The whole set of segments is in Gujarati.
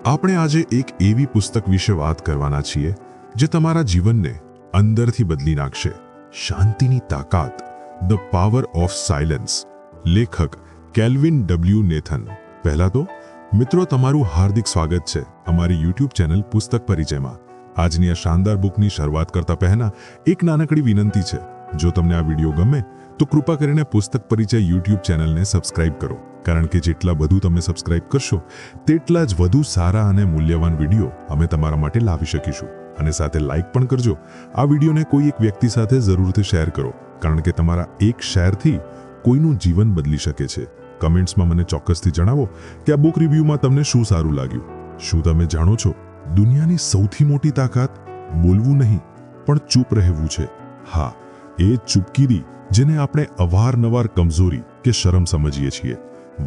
આપણે આજે એક એવી પુસ્તક વિશે વાત કરવાના છીએ જે તમારા જીવનને અંદરથી બદલી નાખશે. શાંતિની તાકાત, ધ પાવર ઓફ સાયલન્સ. લેખક કેલ્વિન ડબલ્યુ નેથન. પહેલા તો મિત્રો, તમારું હાર્દિક સ્વાગત છે અમારી YouTube ચેનલ પુસ્તક પરિચયમાં. આજની આ શાનદાર બુકની શરૂઆત કરતા પહેલા એક નાનકડી વિનંતી છે. જો તમને આ વિડીયો ગમે તો કૃપા કરીને પુસ્તક પરિચય YouTube ચેનલને સબસ્ક્રાઇબ કરો, કારણ કે જેટલા વધુ તમે સબસ્ક્રાઇબ કરશો તેટલા જ વધુ સારા અને મૂલ્યવાન વિડીયો અમે તમારા માટે લાવી શકીશું. અને સાથે લાઇક પણ કરજો. આ વિડીયોને કોઈ એક વ્યક્તિ સાથે જરૂરથી શેર કરો, કારણ કે તમારા એક શેરથી કોઈનું જીવન બદલી શકે છે. કમેન્ટ્સમાં મને ચોક્કસથી જણાવો કે આ બુક રિવ્યૂમાં તમને શું સારું લાગ્યું. શું તમે જાણો છો, દુનિયાની સૌથી મોટી તાકાત બોલવું નહીં પણ ચૂપ રહેવું છે. હા, એ ચૂપકીદી જેને આપણે અવારનવાર કમજોરી કે શરમ સમજીએ છીએ,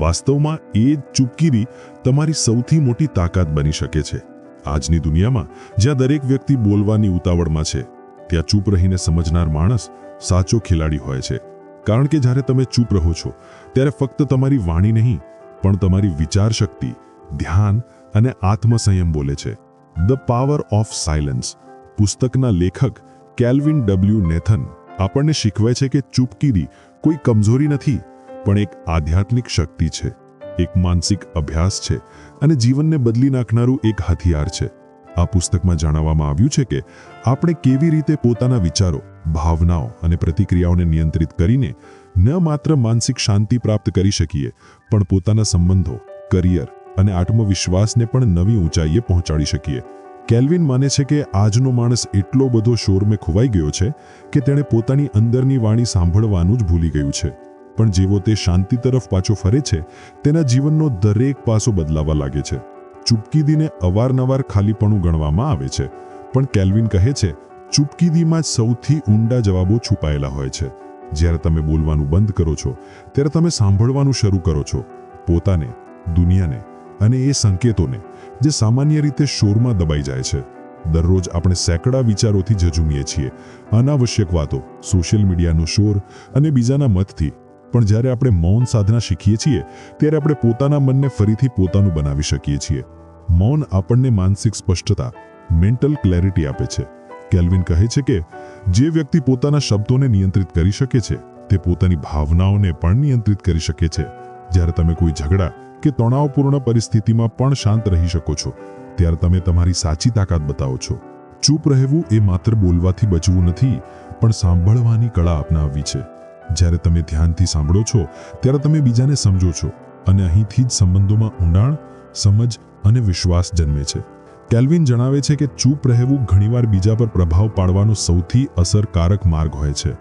વાસ્તવમાં એ ચૂપકીદી તમારી સૌથી મોટી તાકાત બની શકે છે. આજની દુનિયામાં જ્યાં દરેક વ્યક્તિ બોલવાની ઉતાવળમાં છે, ત્યાં ચૂપ રહીને સમજનાર માણસ સાચો ખેલાડી હોય છે. કારણ કે જ્યારે તમે ચૂપ રહો છો ત્યારે ફક્ત તમારી વાણી નહીં પણ તમારી વિચાર શક્તિ, ધ્યાન અને આત્મસંયમ બોલે છે. ધ પાવર ઓફ સાયલન્સ પુસ્તકના લેખક કેલ્વિન ડબલ્યુ નેથન આપણને શીખવે છે કે ચૂપકીદી કોઈ કમજોરી નથી પણ એક આધ્યાત્મિક શક્તિ છે, એક માનસિક અભ્યાસ છે અને જીવનને બદલી નાખનારું એક હથિયાર છે. આ પુસ્તકમાં જણાવવામાં આવ્યું છે કે આપણે કેવી રીતે પોતાના વિચારો, ભાવનાઓ અને પ્રતિક્રિયાઓને નિયંત્રિત કરીને ન માત્ર માનસિક શાંતિ પ્રાપ્ત કરી શકીએ પણ પોતાના સંબંધો, કરિયર અને આત્મવિશ્વાસને પણ નવી ઊંચાઈએ પહોંચાડી શકીએ. કેલ્વિન માને છે કે આજનો માણસ એટલો બધો શોરમાં ખોવાઈ ગયો છે કે તેણે પોતાની અંદરની વાણી સાંભળવાનું જ ભૂલી ગયું છે. પણ જેવો તે શાંતિ તરફ પાછો ફરે છે, તેના જીવનનો દરેક પાસો બદલાવા લાગે છે. ચૂપકીદીને અવારનવાર ખાલીપણું ગણવામાં આવે છે, પણ કેલ્વિન કહે છે ચૂપકીદીમાં સૌથી ઊંડા જવાબો છુપાયેલા હોય છે. જ્યારે તમે બોલવાનું બંધ કરો છો ત્યારે તમે સાંભળવાનું શરૂ કરો છો, પોતાને, દુનિયાને અને એ સંકેતોને જે સામાન્ય રીતે શોરમાં દબાઈ જાય છે. દરરોજ આપણે સેંકડા વિચારોથી ઝઝૂમીએ છીએ, અનાવશ્યક વાતો, સોશિયલ મીડિયાનો શોર અને બીજાના મતથી. પણ જ્યારે આપણે મૌન સાધના શીખીએ છીએ ત્યારે આપણે પોતાના મનને ફરીથી પોતાનું બનાવી શકીએ છીએ. મૌન આપણને માનસિક સ્પષ્ટતા, મેન્ટલ ક્લેરિટી આપે છે. કેલ્વિન કહે છે કે જે વ્યક્તિ પોતાના શબ્દોને નિયંત્રિત કરી શકે છે તે પોતાની ભાવનાઓને પણ નિયંત્રિત કરી શકે છે. જ્યારે તમે કોઈ ઝઘડા કે તણાવપૂર્ણ પરિસ્થિતિમાં પણ શાંત રહી શકો છો ત્યારે તમે તમારી સાચી તાકાત બતાવો છો. ચૂપ રહેવું એ માત્ર બોલવાથી બચવું નથી પણ સાંભળવાની કળા અપનાવવી છે. જ્યારે તમે ધ્યાનથી સાંભળો છો ત્યારે તમે બીજાને સમજો છો અને અહીંથી જ સંબંધોમાં ઊંડાણ, સમજ અને વિશ્વાસ જન્મે છે. કેલ્વિન જણાવે છે કે ચૂપ રહેવું ઘણીવાર બીજા પર પ્રભાવ પાડવાનો સૌથી અસરકારક માર્ગ હોય છે.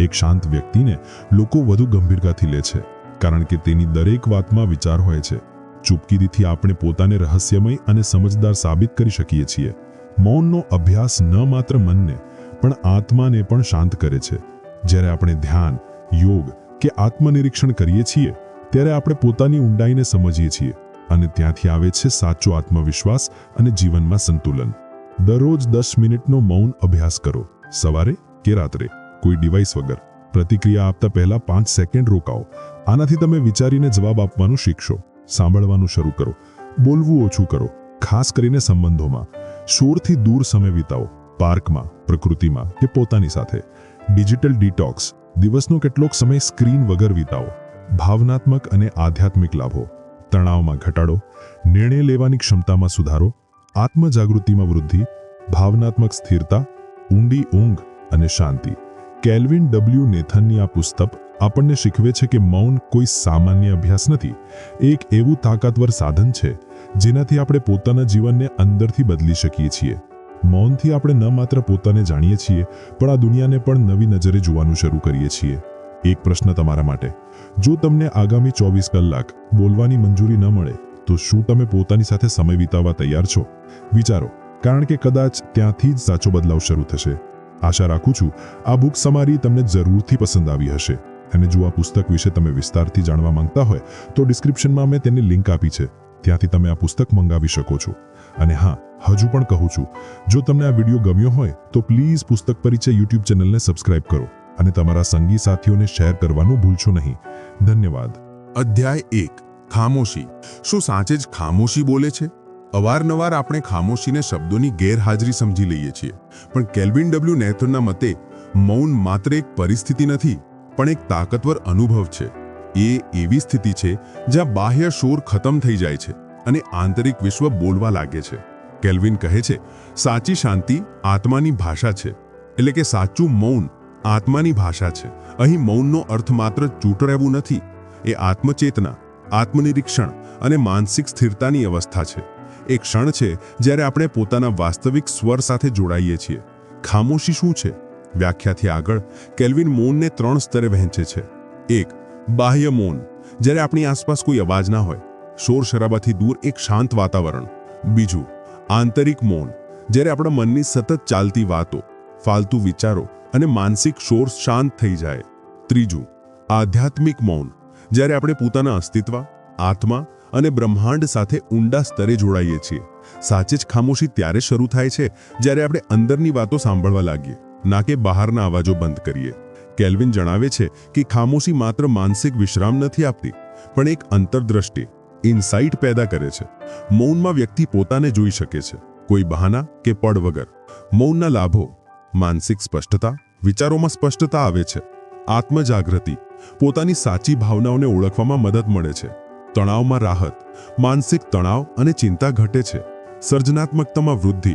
એક શાંત વ્યક્તિને લોકો વધુ ગંભીરતાથી લે છે કારણ કે તેની દરેક વાતમાં વિચાર હોય છે. ચૂપકીદીથી આપણે પોતાને રહસ્યમય અને સમજદાર સાબિત કરી શકીએ છીએ. મૌનનો અભ્યાસ ન માત્ર મનને પણ આત્માને પણ શાંત કરે છે. જ્યારે આપણે ધ્યાન, યોગ કે આત્મનિરીક્ષણ કરીએ છીએ ત્યારે આપણે પોતાની ઊંડાઈને સમજીએ છીએ અને ત્યાંથી આવે છે સાચો આત્મવિશ્વાસ અને જીવનમાં સંતુલન. દરરોજ 10 મિનિટનો મૌન અભ્યાસ કરો, સવારે કે રાત્રે, કોઈ ડિવાઇસ વગર. પ્રતિક્રિયા આપતા પહેલા 5 સેકન્ડ રોકાઓ. આનાથી તમે વિચારીને જવાબ આપવાનું શીખશો, સાંભળવાનું શરૂ કરો, બોલવું ઓછું કરો. ખાસ કરીને સંબંધોમાં શોરથી દૂર સમય વિતાવો, પાર્કમાં, પ્રકૃતિમાં કે પોતાની સાથે. ડિજિટલ ડિટોક્સ, દિવસનો કેટલોક સમય સ્ક્રીન વગર વિતાવો. ભાવનાત્મક અને આધ્યાત્મિક લાભો, તણાવમાં ઘટાડો, નિર્ણય લેવાની ક્ષમતામાં સુધારો, આત્મજાગૃતિમાં વૃદ્ધિ, ભાવનાત્મક સ્થિરતા, ઊંડી ઊંઘ અને શાંતિ. કેલ્વિન ડબલ્યુ નેથનની આ પુસ્તક આપણને શીખવે છે કે મૌન કોઈ સામાન્ય અભ્યાસ નથી. એક એવું તાકાતવર સાધન છે જેનાથી આપણે પોતાના જીવનને અંદરથી બદલી શકીએ છીએ. મૌનથી આપણે ન માત્ર પોતાને જાણીએ છીએ પણ આ દુનિયાને પણ નવી નજરે જોવાનું શરૂ કરીએ છીએ. એક પ્રશ્ન તમારા માટે: જો તમને આગામી 24 કલાક બોલવાની મંજૂરી ન મળે તો શું તમે પોતાની સાથે સમય વિતાવવા તૈયાર છો? વિચારો, કારણ કે કદાચ ત્યાંથી જ સાચો બદલાવ શરૂ થશે. આશા રાખું છું આ બુક તમારી તમને જરૂરથી પસંદ આવી હશે. અને જો આ પુસ્તક વિશે તમે વિસ્તારથી જાણવા માંગતા હોય તો ડિસ્ક્રિપ્શનમાં મેં તેની લિંક આપી છે, ત્યાંથી તમે આ પુસ્તક મંગાવી શકો છો. અને હા, હજુ પણ કહું છું, જો તમને આ વિડીયો ગમ્યો હોય તો પ્લીઝ પુસ્તક પરિચય YouTube ચેનલને સબસ્ક્રાઇબ કરો અને તમારા સંગી સાથીઓને શેર કરવાનું ભૂલશો નહીં. ધન્યવાદ. અધ્યાય 1: ખામોશી. શું સાચે જ ખામોશી બોલે છે? અવારનવાર આપણે ખામોશીને શબ્દોની ગેરહાજરી સમજી લઈએ છીએ, પણ કેલ્વિન ડબલ્યુ નેથનના મતે મૌન માત્ર એક પરિસ્થિતિ નથી, પણ એક તાકતવર અનુભવ છે. એ એવી સ્થિતિ છે જ્યાં બાહ્ય શોર ખતમ થઈ જાય છે અને આંતરિક વિશ્વ બોલવા લાગે છે. કેલ્વિન કહે છે, સાચી શાંતિ આત્માની ભાષા છે, એટલે કે સાચું મૌન આત્માની ભાષા છે. અહીં મૌનનો અર્થ માત્ર ચૂપ રહેવું નથી, એ આત્મચેતના, આત્મનિરીક્ષણ અને માનસિક સ્થિરતાની અવસ્થા છે. એક ક્ષણ છે જ્યારે આપણે પોતાના વાસ્તવિક સ્વર સાથે જોડાઈએ છીએ. ખામોશી શું છે? વ્યાખ્યાથી આગળ કેલ્વિન મૌનને 3 સ્તરે વહેંચે છે. 1. બાહ્ય મૌન, જ્યારે આપણી આસપાસ કોઈ અવાજ ના હોય, શોર શરાબાથી દૂર એક શાંત વાતાવરણ. 2. આંતરિક મૌન, જ્યારે આપણા મનની સતત ચાલતી વાતો, ફાલતુ વિચારો અને માનસિક શોર શાંત થઈ જાય. 3. આધ્યાત્મિક મૌન, જ્યારે આપણે પોતાના અસ્તિત્વ, આત્મા અને બ્રહ્માંડ સાથે ઊંડા સ્તરે જોડાઈએ છીએ. સાચે જ ખામોશી ત્યારે શરૂ થાય છે જ્યારે આપણે અંદરની વાતો સાંભળવા લાગીએ, ના કે બહારના અવાજો બંધ કરીએ. કેલ્વિન જણાવે છે કે ખામોશી માત્ર માનસિક વિશ્રામ નથી આપતી, પણ એક અંતરદ્રષ્ટિ, ઇનસાઇટ પેદા કરે છે. મૌનમાં વ્યક્તિ પોતાને જોઈ શકે છે, કોઈ બહાના કે પડ વગર. મૌનના લાભો: માનસિક સ્પષ્ટતા, વિચારોમાં સ્પષ્ટતા આવે છે. આત્મજાગૃતિ, પોતાની સાચી ભાવનાઓને ઓળખવામાં મદદ મળે છે. તણાવમાં રાહત, માનસિક તણાવ અને ચિંતા ઘટે છે. સર્જનાત્મકતામાં વૃદ્ધિ,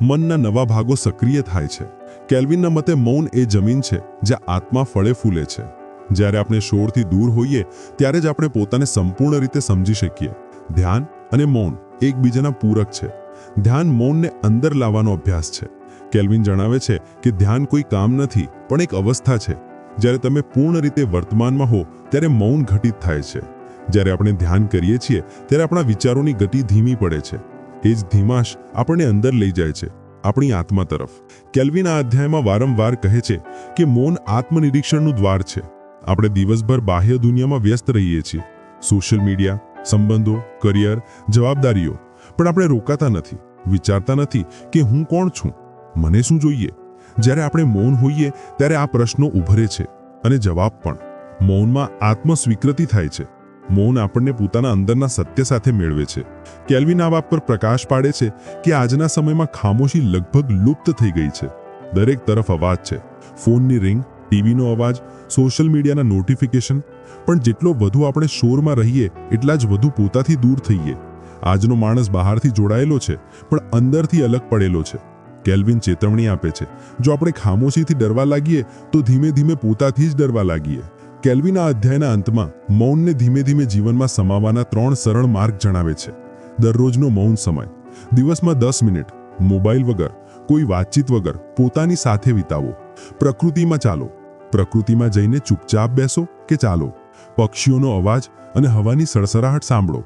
મનના નવા ભાગો સક્રિય થાય છે. કેલ્વિનના મતે મૌન એ જમીન છે જ્યાં આત્મા ફળે ફૂલે છે. જ્યારે આપણે શોરથી દૂર હોઈએ ત્યારે જ આપણે પોતાને સંપૂર્ણ રીતે સમજી શકીએ. ધ્યાન અને મૌન એકબીજાના પૂરક છે. ધ્યાન મૌનને અંદર લાવવાનો અભ્યાસ છે. કેલ્વિન જણાવે છે કે ધ્યાન કોઈ કામ નથી, પણ એક અવસ્થા છે. જ્યારે તમે પૂર્ણ રીતે વર્તમાનમાં હો ત્યારે મૌન ઘટિત થાય છે. જ્યારે આપણે ધ્યાન કરીએ છીએ ત્યારે આપણા વિચારોની ગતિ ધીમી પડે છે. એ જ ધીમાશ આપણને અંદર લઈ જાય છે, આપણી આત્મા તરફ. કેલ્વિન આ અધ્યાયમાં વારંવાર કહે છે કે મૌન આત્મનિરીક્ષણનું દ્વાર છે. આપણે દિવસભર બાહ્ય દુનિયામાં વ્યસ્ત રહીએ છીએ, સોશિયલ મીડિયા, સંબંધો, કરિયર, જવાબદારીઓ, પણ આપણે રોકાતા નથી, વિચારતા નથી કે હું કોણ છું, મને શું જોઈએ. જ્યારે આપણે મૌન હોઈએ ત્યારે આ પ્રશ્નો ઉભરે છે અને જવાબ પણ. મૌનમાં આત્મસ્વીકૃતિ થાય છે. મૌન આપણને પોતાના અંદરના સત્ય સાથે મેળવે છે. કેલ્વિન આ વાત પર પ્રકાશ પાડે છે કે આજના સમયમાં ખામોશી લગભગ લુપ્ત થઈ ગઈ છે. દરેક તરફ અવાજ છે, ફોનની રિંગ, ટીવીનો અવાજ, સોશિયલ મીડિયાના નોટિફિકેશન. પણ જેટલો વધુ આપણે શોરમાં રહીએ એટલા જ વધુ પોતાથી દૂર થઈએ. આજનો માણસ બહારથી જોડાયેલો છે, પણ અંદરથી અલગ પડેલો છે. કેલ્વિન ચેતવણી આપે છે, જો આપણે ખામોશીથી ડરવા લાગીએ તો ધીમે ધીમે પોતાથી જ ડરવા લાગીએ. કેલ્વિન આ અધ્યાયના અંતમાં મૌનને ધીમે ધીમે જીવનમાં સમાવવાના 3 સરળ માર્ગ જણાવે છે. દરરોજનો મૌન સમય, દિવસમાં 10 મિનિટ મોબાઈલ વગર, કોઈ વાતચીત વગર પોતાની સાથે વિતાવો. પ્રકૃતિમાં ચાલો, પ્રકૃતિમાં જઈને ચૂપચાપ બેસો કે ચાલો. પક્ષીઓનો અવાજ અને હવાની સળસળાહટ સાંભળો.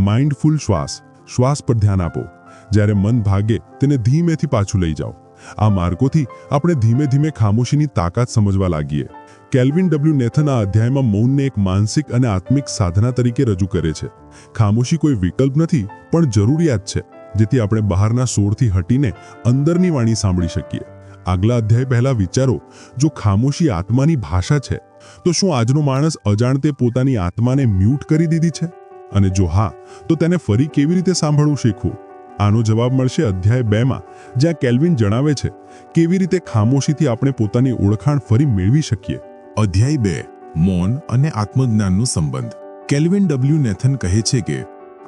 માઇન્ડફુલ શ્વાસ, શ્વાસ પર ધ્યાન આપો. જ્યારે મન ભાગે તેને ધીમેથી પાછું લઈ જાઓ. આ માર્ગોથી આપણે ધીમે ધીમે ખામોશીની તાકાત સમજવા લાગીએ. કેલ્વિન ડબલ્યુ નેથન આ અધ્યાયમાં મૌનને એક માનસિક અને આત્મિક સાધના તરીકે રજૂ કરે છે. ખામોશી કોઈ વિકલ્પ નથી, પણ જરૂરિયાત છે, જેથી આપણે બહારના શોરથી હટીને અંદરની વાણી સાંભળી શકીએ. આગલા અધ્યાય પહેલા વિચારો, જો ખામોશી આત્માની ભાષા છે, તો શું આજનો માણસ અજાણતે પોતાની આત્માને મ્યુટ કરી દીધી છે? અને જો હા, તો તેને ફરી કેવી રીતે સાંભળવું શીખવું? આનો જવાબ મળશે અધ્યાય 2માં, જ્યાં કેલ્વિન જણાવે છે કેવી રીતે ખામોશીથી આપણે પોતાની ઓળખાણ ફરી મેળવી શકીએ. અધ્યાય 2: મૌન અને આત્મજ્ઞાનનો સંબંધ. કેલ્વિન ડબલ્યુ નેથન કહે છે કે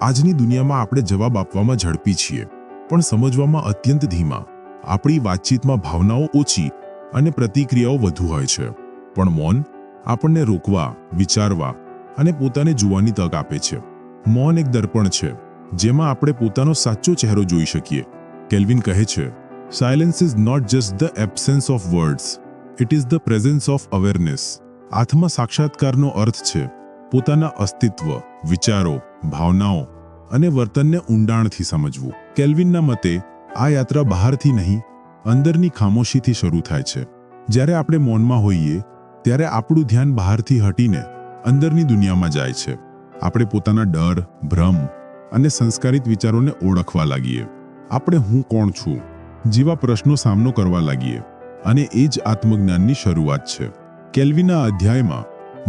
આજની દુનિયામાં આપણે જવાબ આપવામાં ઝડપી છીએ, પણ સમજવામાં અત્યંત ધીમા. આપણી વાતચીતમાં ભાવનાઓ ઓછી અને પ્રતિક્રિયાઓ વધુ હોય છે, પણ મૌન આપણને રોકવા, વિચારવા અને પોતાને જોવાની તક આપે છે. મૌન એક દર્પણ છે, જેમાં આપણે પોતાનો સાચો ચહેરો જોઈ શકીએ. કેલ્વિન કહે છે, silence is not just the absence of words, it is the presence of awareness. આત્મ સાક્ષાત્કારનો અર્થ છે પોતાના અસ્તિત્વ, વિચારો, ભાવનાઓ અને વર્તનને ઊંડાણથી સમજવું. કેલ્વિનના મતે આ યાત્રા બહારથી નહીં, અંદરની ખામોશીથી શરૂ થાય છે. જ્યારે આપણે મૌનમાં હોઈએ ત્યારે આપણું ધ્યાન બહારથી હટીને અંદરની દુનિયામાં જાય છે. આપણે પોતાના ડર, ભ્રમ અને સંસ્કારિત વિચારોને ઓળખવા લાગીએ. આપણે હું કોણ છું જેવા પ્રશ્નો સામનો કરવા લાગીએ, અને એ જ આત્મજ્ઞાનની શરૂઆત છે. કેલ્વિનના અધ્યાયમાં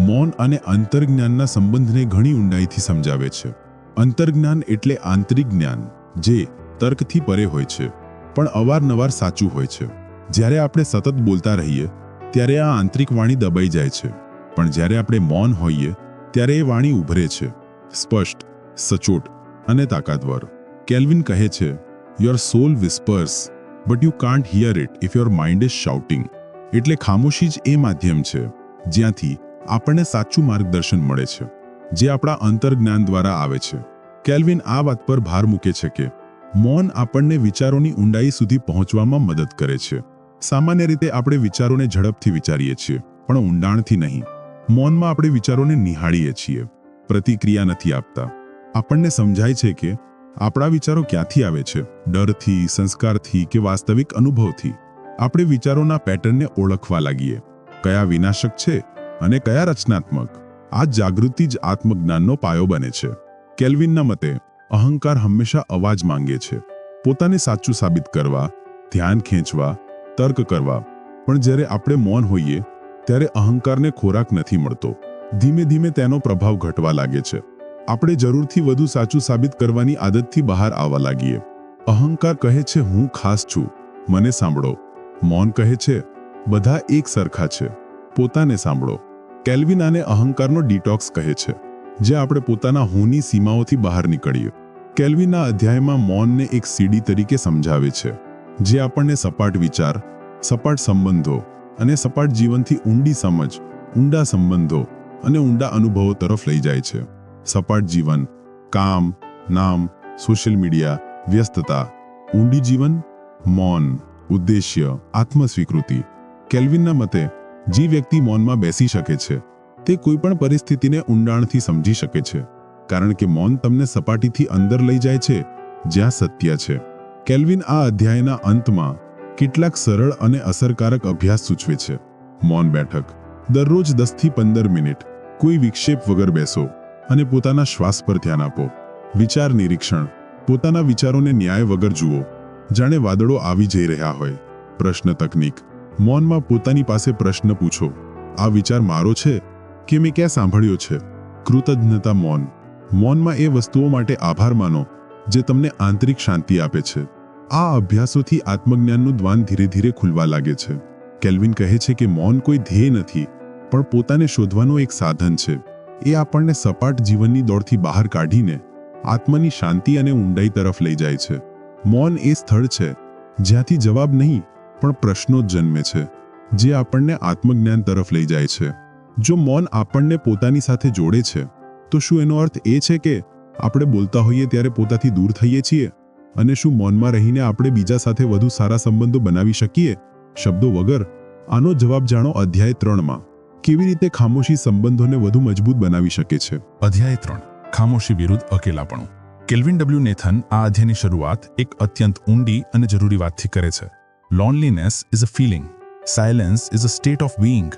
મૌન અને અંતર્જ્ઞાનના સંબંધને ઘણી ઊંડાઈથી સમજાવે છે. અંતર્જ્ઞાન એટલે આંતરિક જ્ઞાન, જે તર્કથી પરે હોય છે પણ અવારનવાર સાચું હોય છે. જ્યારે આપણે સતત બોલતા રહીએ ત્યારે આ આંતરિક વાણી દબાઈ જાય છે, પણ જ્યારે આપણે મૌન હોઈએ ત્યારે એ વાણી ઉભરે છે, સ્પષ્ટ, સચોટ અને તાકાતવર. કેલ્વિન કહે છે, your soul whispers but you can't hear it if your mind is shouting. એટલે ખામોશી જ એ માધ્યમ છે જ્યાંથી આપણને સાચું માર્ગદર્શન મળે છે, જે આપણા અંતર્જ્ઞાન દ્વારા આવે છે. કેલ્વિન આ વાત પર ભાર મૂકે છે કે મૌન આપણને વિચારોની ઊંડાઈ સુધી પહોંચવામાં મદદ કરે છે. સામાન્ય રીતે આપણે વિચારોને ઝડપથી વિચારીએ છીએ, પણ ઊંડાણથી નહીં. મૌનમાં આપણે વિચારોને નિહાળીએ છીએ, પ્રતિક્રિયા નથી આપતા. આપણને સમજાય છે કે આપણા વિચારો ક્યાંથી આવે છે, ડરથી, સંસ્કારથી કે વાસ્તવિક અનુભવથી. આપણે વિચારોના પેટર્નને ઓળખવા લાગીએ, કયા વિનાશક છે અને કયા રચનાત્મક. આ જાગૃતિ જ આત્મજ્ઞાનનો પાયો બને છે. કેલ્વિનના મતે અહંકાર હંમેશા અવાજ માંગે છે, પોતાને સાચું સાબિત કરવા, ધ્યાન ખેંચવા, તર્ક કરવા. પણ જ્યારે આપણે મૌન હોઈએ ત્યારે અહંકારને ખોરાક નથી મળતો. ધીમે ધીમે તેનો પ્રભાવ ઘટવા લાગે છે. આપણે જરૂરથી વધુ સાચું સાબિત કરવાની આદતથી બહાર આવવા લાગીએ. અહંકાર કહે છે, હું ખાસ છું, મને સાંભળો. મૌન કહે છે, બધા એક સરખા છે, પોતાને સાંભળો. કેલ્વિન આને અહંકારનો ડિટોક્સ કહે છે, જે આપણે પોતાના હુંની સીમાઓથી બહાર નીકળીએ. કેલ્વિનના અધ્યાયમાં મૌનને એક સીડી તરીકે સમજાવે છે, જે આપણને સપાટ વિચાર, સપાટ સંબંધો અને સપાટ જીવનથી ઊંડી સમજ, ઊંડા સંબંધો અને ઊંડા અનુભવો તરફ લઈ જાય છે. સપાટ જીવન, કામ, નામ, સોશિયલ મીડિયા, વ્યસ્તતા. ઊંડી જીવન, મૌન, ઉદ્દેશ્ય, આત્મસ્વીકૃતિ. કેલ્વિનના મતે જે વ્યક્તિ મૌનમાં બેસી શકે છે તે કોઈપણ પરિસ્થિતિને ઊંડાણથી સમજી શકે છે, કારણ કે મૌન તમને સપાટીથી અંદર લઈ જાય છે જ્યાં સત્ય છે. કેલ્વિન આ અધ્યાયના અંતમાં કેટલાક સરળ અને અસરકારક અભ્યાસ સૂચવે છે. મૌન બેઠક. દરરોજ 10 થી 15 મિનિટ કોઈ વિક્ષેપ વગર બેસો અને પોતાના શ્વાસ પર ધ્યાન આપો. વિચાર નિરીક્ષણ. પોતાના વિચારોને ન્યાય વગર જુઓ, જાણે વાદળો આવી જઈ રહ્યા હોય. પ્રશ્ન તકનીક. મૌનમાં પોતાની પાસે પ્રશ્ન પૂછો, આ વિચાર મારો છે કે મેં ક્યાં સાંભળ્યો છે? કૃતજ્ઞતા મૌન. મૌનમાં એ વસ્તુઓ માટે આભાર માનો જે તમને આંતરિક શાંતિ આપે છે. આ અભ્યાસોથી આત્મજ્ઞાનનું દ્વાન ધીરે ધીરે ખુલવા લાગે છે. કેલ્વિન કહે છે કે મૌન કોઈ ધ્યેય નથી, પણ પોતાને શોધવાનું એક સાધન છે. એ આપણને સપાટ જીવનની દોડથી બહાર કાઢીને આત્માની શાંતિ અને ઊંડાઈ તરફ લઈ જાય છે. મૌન એ સ્થળ છે જ્યાંથી જવાબ નહીં પણ પ્રશ્નો જ જન્મે છે, જે આપણને આત્મજ્ઞાન તરફ લઈ જાય છે. જો મૌન આપણને પોતાની સાથે જોડે છે, તો શું એનો અર્થ એ છે કે આપણે બોલતા હોઈએ ત્યારે પોતાથી દૂર થઈએ છીએ? અને શું મૌનમાં રહીને આપણે બીજા સાથે વધુ સારા સંબંધો બનાવી શકીએ, શબ્દો વગર? આનો જવાબ જાણો અધ્યાય 3માં. કેવી રીતે ખામોશી સંબંધોને વધુ મજબૂત બનાવી શકે છે. અધ્યાય 3. ખામોશી વિરુદ્ધ અકેલાપણું. કેલ્વિન ડબલ્યુ નેથન આ અધ્યાયની શરૂઆત એક અત્યંત ઊંડી અને જરૂરી વાતથી કરે છે. Loneliness is a feeling, silence is a state of being.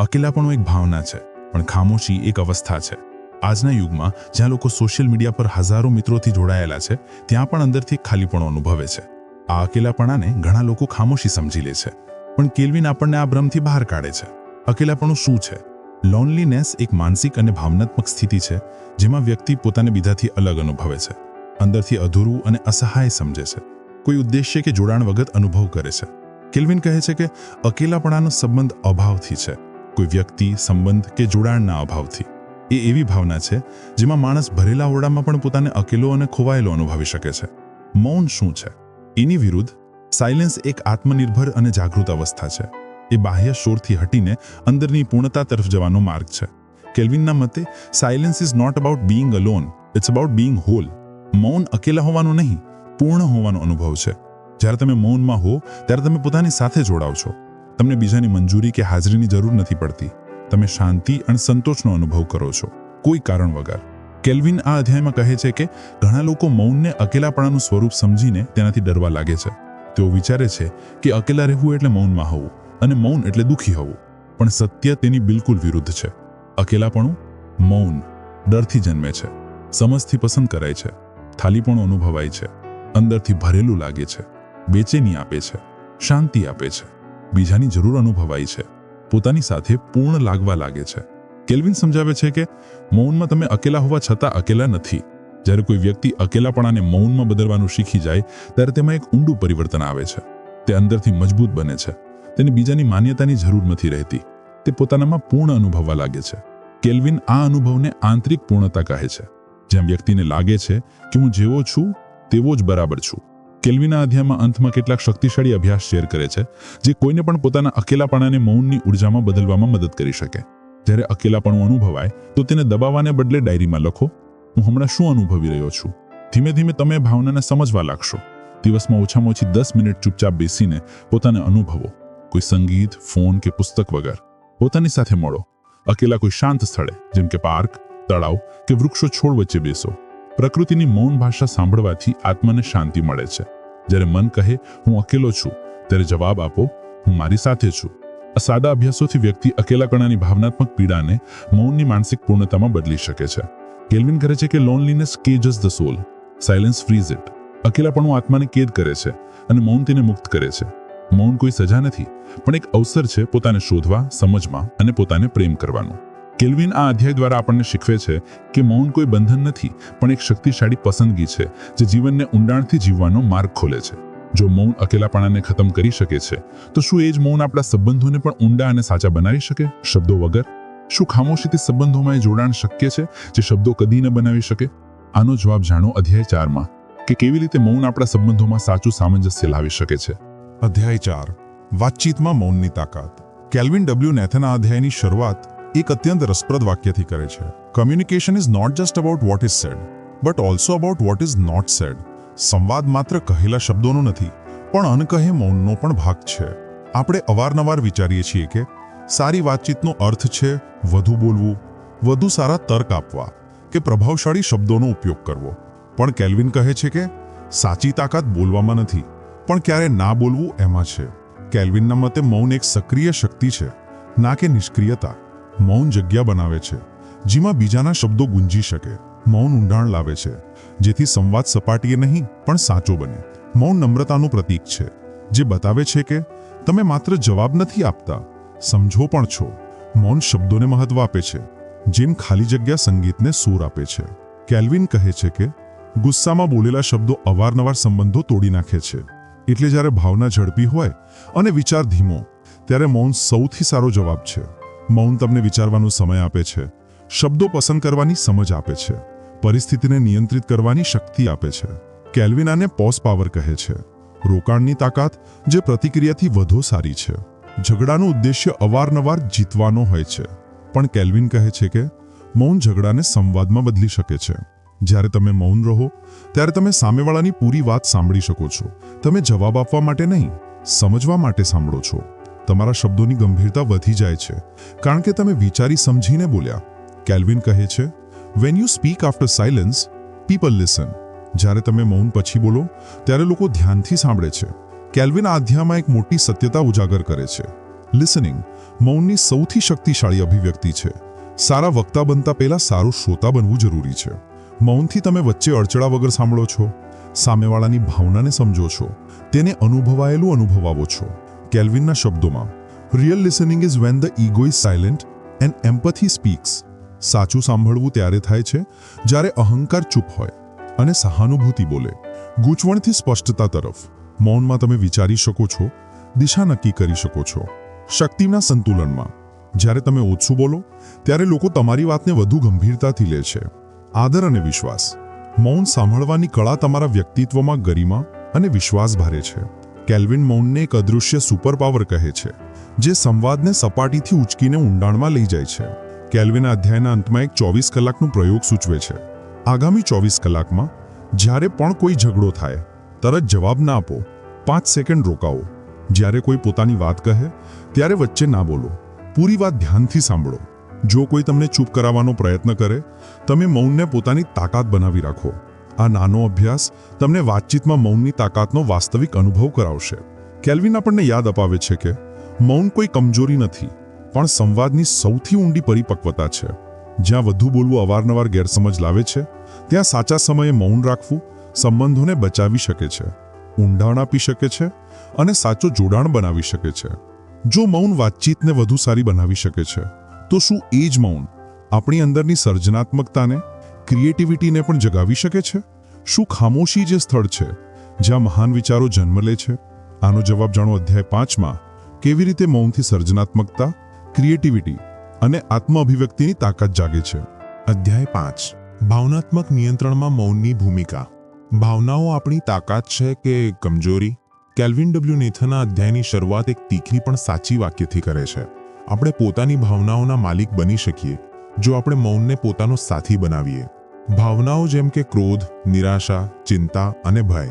અકેલાપણું એક ભાવના છે, પણ ખામોશી એક અવસ્થા છે. આજના યુગમાં જ્યાં લોકો સોશિયલ મીડિયા પર હજારો મિત્રોથી જોડાયેલા છે, ત્યાં પણ અંદરથી ખાલીપણો અનુભવે છે. આ અકેલાપણાને ઘણા લોકો ખામોશી સમજી લે છે, પણ કેલ્વિન આપણને આ ભ્રમથી બહાર કાઢે છે. અકેલાપણું શું છે? લોનલીનેસ એક માનસિક અને ભાવનાત્મક સ્થિતિ છે જેમાં વ્યક્તિ પોતાને બીજાથી અલગ અનુભવે છે, અંદરથી અધૂરું અને અસહાય સમજે છે, કોઈ ઉદ્દેશ્ય કે જોડાણ વગર અનુભવ કરે છે. કેલ્વિન કહે છે કે અકેલાપણાનો સંબંધ અભાવથી છે, કોઈ વ્યક્તિ, સંબંધ કે જોડાણના અભાવથી. એ એવી ભાવના છે જેમાં માણસ ભરેલા ઓરડામાં પણ પોતાને અકેલો અને ખોવાયેલો અનુભવી શકે છે. મૌન શું છે? એની વિરુદ્ધ સાયલેન્સ એક આત્મનિર્ભર અને જાગૃત અવસ્થા છે. એ બાહ્ય શોરથી હટીને અંદરની પૂર્ણતા તરફ જવાનો માર્ગ છે. કેલ્વિનના મતે silence is not about being alone, it's about being whole. મૌન અકેલા હોવાનું નહીં, પૂર્ણ હોવાનો અનુભવ છે. જ્યારે તમે મૌનમાં હો ત્યારે તમે પોતાની સાથે જોડાવ છો. તમને બીજાની મંજૂરી કે હાજરીની જરૂર નથી પડતી. તમે શાંતિ અને સંતોષનો અનુભવ કરો છો, કોઈ કારણ વગર. કેલ્વિન આ અધ્યાયમાં કહે છે કે ઘણા લોકો મૌનને અકેલાપણાનું સ્વરૂપ સમજીને તેનાથી ડરવા લાગે છે. તેઓ વિચારે છે કે અકેલા રહેવું એટલે મૌનમાં હોવું, અને મૌન એટલે દુઃખી હોવું. પણ સત્ય તેની બિલકુલ વિરુદ્ધ છે. અકેલાપણું, મૌન, ડરથી જન્મે છે, સમજથી પસંદ કરાય છે, ખાલીપણું અનુભવાય છે, અંદરથી ભરેલું લાગે છે, બેચેની આપે છે, શાંતિ આપે છે, બીજાની જરૂર અનુભવાય છે, પોતાની સાથે પૂર્ણ લાગવા લાગે છે. કેલ્વિન સમજાવે છે કે મૌનમાં તમે અકેલા હોવા છતાં અકેલા નથી. જ્યારે કોઈ વ્યક્તિ અકેલાપણાને મૌનમાં બદલવાનું શીખી જાય ત્યારે તેમાં એક ઊંડું પરિવર્તન આવે છે. તે અંદરથી મજબૂત બને છે. તેને બીજાની માન્યતાની જરૂર નથી રહેતી. તે પોતાનામાં પૂર્ણ અનુભવવા લાગે છે. કેલ્વિન આ અનુભવને આંતરિક પૂર્ણતા કહે છે, જ્યાં વ્યક્તિને લાગે છે કે હું જેવો છું તેવો જ બરાબર છું. કેલ્વિનના અધ્યાયમાં અંતમાં કેટલાક શક્તિશાળી અભ્યાસ શેર કરે છે જે કોઈને પણ પોતાના અકેલાપણાને મૌનની ઉર્જામાં બદલવામાં મદદ કરી શકે. જ્યારે અકેલાપણું અનુભવાય તો તેને દબાવવાને બદલે ડાયરીમાં લખો, હું હમણાં શું અનુભવી રહ્યો છું. ધીમે ધીમે તમે ભાવનાને સમજવા લાગશો. દિવસમાં ઓછામાં ઓછી 10 મિનિટ ચૂપચાપ બેસીને પોતાને અનુભવો. કોઈ સંગીત, ફોન કે પુસ્તક વગર પોતાની સાથે મળો. અકેલા કોઈ શાંત સ્થળે જેમ કે પાર્ક, તળાવ કે વૃક્ષો છોડ વચ્ચે બેસો. પ્રકૃતિની મૌન ભાષા સાંભળવાથી આત્માને શાંતિ મળે છે. જ્યારે મન કહે હું અકેલો છું, ત્યારે જવાબ આપો હું મારી સાથે છું. આ સાદા અભ્યાસોથી વ્યક્તિ અકેલાપણાની ભાવનાત્મક પીડાને મૌનની માનસિક પૂર્ણતામાં બદલી શકે છે. કેલ્વિન કહે છે કે loneliness cages the soul, silence frees it. અકેલાપણું આત્માને કેદ કરે છે અને મૌન તેને મુક્ત કરે છે. મૌન કોઈ સજા નથી, પણ એક અવસર છે પોતાને શોધવા, સમજવા અને પોતાને પ્રેમ કરવાનો. કેલ્વિન આ અધ્યાય દ્વારા આપણને શીખવે છે કે મૌન કોઈ બંધન નથી, પણ એક શક્તિશાળી પસંદગી છે જે જીવનને ઊંડાણથી જીવવાનો માર્ગ ખોલે છે. જો મૌન અકેલાપણાને ખતમ કરી શકે છે, તો શું એ જ મૌન આપણા સંબંધોને પણ ઊંડા અને સાચા બનાવી શકે, શબ્દો વગર? શું ખામોશીથી સંબંધોમાં એ જોડાણ શક્ય છે જે શબ્દો કદી ન બનાવી શકે? આનો જવાબ જાણો અધ્યાય 4માં, કે કેવી રીતે મૌન આપણા સંબંધોમાં સાચું સામંજસ્ય લાવી શકે છે. અધ્યાય 4 વાતચીતમાં મૌનની તાકાત. કેલ્વિન ડબલ્યુ નેથન આ અધ્યાયની શરૂઆત એક અત્યંત રસપ્રદ વાક્યથી કરે છે. Communication is not just about what is said, but also about what is not said. સંવાદ માત્ર કહેલા શબ્દોનો નથી, પણ અનકહે મૌનનો પણ ભાગ છે. આપણે અવારનવાર વિચારીએ છીએ કે સારી વાતચીતનો અર્થ છે વધુ બોલવું, વધુ સારા તર્ક આપવા કે પ્રભાવશાળી શબ્દોનો ઉપયોગ કરવો. પણ કેલ્વિન કહે છે કે સાચી તાકાત બોલવામાં નથી, પણ ક્યારે ના બોલવું એમાં છે. કેલ્વિનના મતે મૌન એક સક્રિય શક્તિ છે, ના કે નિષ્ક્રિયતા. મૌન જગ્યા બનાવે છે જેમાં બીજાના શબ્દો ગુંજી શકે. મૌન ઊંડાણ લાવે છે, જેથી સંવાદ સપાટીએ નહીં પણ સાચો બને. મૌન નમ્રતાનું પ્રતીક છે, જે બતાવે છે કે તમે માત્ર જવાબ નથી આપતા, સમજો પણ છો. મૌન શબ્દોને મહત્વ આપે છે, જેમ ખાલી જગ્યા સંગીતને સૂર આપે છે. કેલ્વિન કહે છે કે ગુસ્સામાં બોલેલા શબ્દો અવારનવાર સંબંધો તોડી નાખે છે. એટલે જ્યારે ભાવના ઝડપી હોય અને વિચાર ધીમો, ત્યારે મૌન સૌથી સારો જવાબ છે. મૌન તમને વિચારવાનો સમય આપે છે, શબ્દો પસંદ કરવાની સમજ આપે છે, પરિસ્થિતિને નિયંત્રિત કરવાની શક્તિ આપે છે. કેલ્વિન આને પોઝ પાવર કહે છે, રોકાણની તાકાત જે પ્રતિક્રિયાથી વધુ સારી છે. ઝઘડાનું ઉદ્દેશ્ય અવારનવાર જીતવાનો હોય છે, પણ કેલ્વિન કહે છે કે મૌન ઝઘડાને સંવાદમાં બદલી શકે છે. જ્યારે તમે મૌન રહો ત્યારે તમે સામેવાળાની પૂરી વાત સાંભળી શકો છો. તમે જવાબ આપવા માટે નહીં, સમજવા માટે સાંભળો છો. તમારા શબ્દોની ગંભીરતા વધી જાય છે, કારણ કે તમે વિચારી સમજીને બોલ્યા. કેલ્વિન કહે છે, when you speak after silence, people listen. જ્યારે તમે મૌન પછી બોલો ત્યારે લોકો ધ્યાનથી સાંભળે છે. કેલ્વિન આ અધ્યાયમાં એક મોટી સત્યતા ઉજાગર કરે છે. લિસનિંગ મૌનની સૌથી શક્તિશાળી અભિવ્યક્તિ છે. સારા વક્તા બનતા પહેલા સારું શ્રોતા બનવું જરૂરી છે. મૌનથી તમે વચ્ચે અડચડા વગર સાંભળો છો, સામેવાળાની ભાવનાને સમજો છો, તેને અનુભવાયેલું અનુભવાવો છો. કેલ્વિનના શબ્દોમાં, real listening is when the ego is silent and empathy speaks. સાચું સાંભળવું ત્યારે થાય છે જ્યારે અહંકાર ચૂપ હોય અને સહાનુભૂતિ બોલે. ગૂંચવણથી સ્પષ્ટતા તરફ. મૌનમાં તમે વિચારી શકો છો, દિશા નક્કી કરી શકો છો. શક્તિના સંતુલનમાં, જ્યારે તમે ઓછું બોલો ત્યારે લોકો તમારી વાતને વધુ ગંભીરતાથી લે છે. આદર અને વિશ્વાસ. મૌન સાંભળવાની કળા તમારા વ્યક્તિત્વમાં ગરિમા અને વિશ્વાસ ભરે છે. કેલ્વિન મૌનને એક અદૃશ્ય સુપરપાવર કહે છે, જે સંવાદને સપાટીથી ઉચકીને ઊંડાણમાં લઈ જાય છે. કેલ્વિન અધ્યાયના અંતમાં એક 24 કલાકનું પ્રયોગ સૂચવે છે. આગામી 24 કલાકમાં જ્યારે પણ કોઈ ઝઘડો થાય, તરત જવાબ ના આપો. 5 સેકન્ડ રોકાવો. જ્યારે કોઈ પોતાની વાત કહે ત્યારે વચ્ચે ના બોલો. પૂરી વાત ધ્યાનથી સાંભળો. જો કોઈ તમને ચૂપ કરાવવાનો પ્રયત્ન કરે, તમે મૌનને પોતાની તાકાત બનાવી રાખો. આ નાનો અભ્યાસ તમને વાતચીતમાં મૌનની તાકાતનો વાસ્તવિક અનુભવ કરાવશે. કેલ્વિન આપણને યાદ અપાવે છે કે મૌન કોઈ કમજોરી નથી, પણ સંવાદની સૌથી ઊંડી પરિપક્વતા છે. જ્યાં વધુ બોલવું અવારનવાર ગેરસમજ લાવે છે, ત્યાં સાચા સમયે મૌન રાખવું સંબંધોને બચાવી શકે છે, ઊંડાણ આપી શકે છે અને સાચો જોડાણ બનાવી શકે છે. જો મૌન વાતચીતને વધુ સારી બનાવી શકે છે, તો શું એ જ મૌન આપણી અંદરની સર્જનાત્મકતાને, ક્રિએટિવિટીને પણ જગાવી શકે છે? શું ખામોશી જે સ્થળ છે જ્યાં મહાન વિચારો જન્મ લે છે? આનો જવાબ જાણો અધ્યાય 5માં. કેવી રીતે મૌનથી સર્જનાત્મકતા, ક્રિએટિવિટી અને આત્મ અભિવ્યક્તિની તાકાત જાગે છે. અધ્યાય 5. ભાવનાત્મક નિયંત્રણમાં મૌનની ભૂમિકા. ભાવનાઓ આપણી તાકાત છે કે કમજોરી? કેલ્વિન ડબલ્યુ નેથન આ અધ્યાયની શરૂઆત એક તીખી પણ સાચી વાક્યથી કરે છે. આપણે પોતાની ભાવનાઓના માલિક બની શકીએ જો આપણે મૌનને પોતાનો સાથી બનાવીએ. ભાવનાઓ જેમ કે ક્રોધ, નિરાશા, ચિંતા અને ભય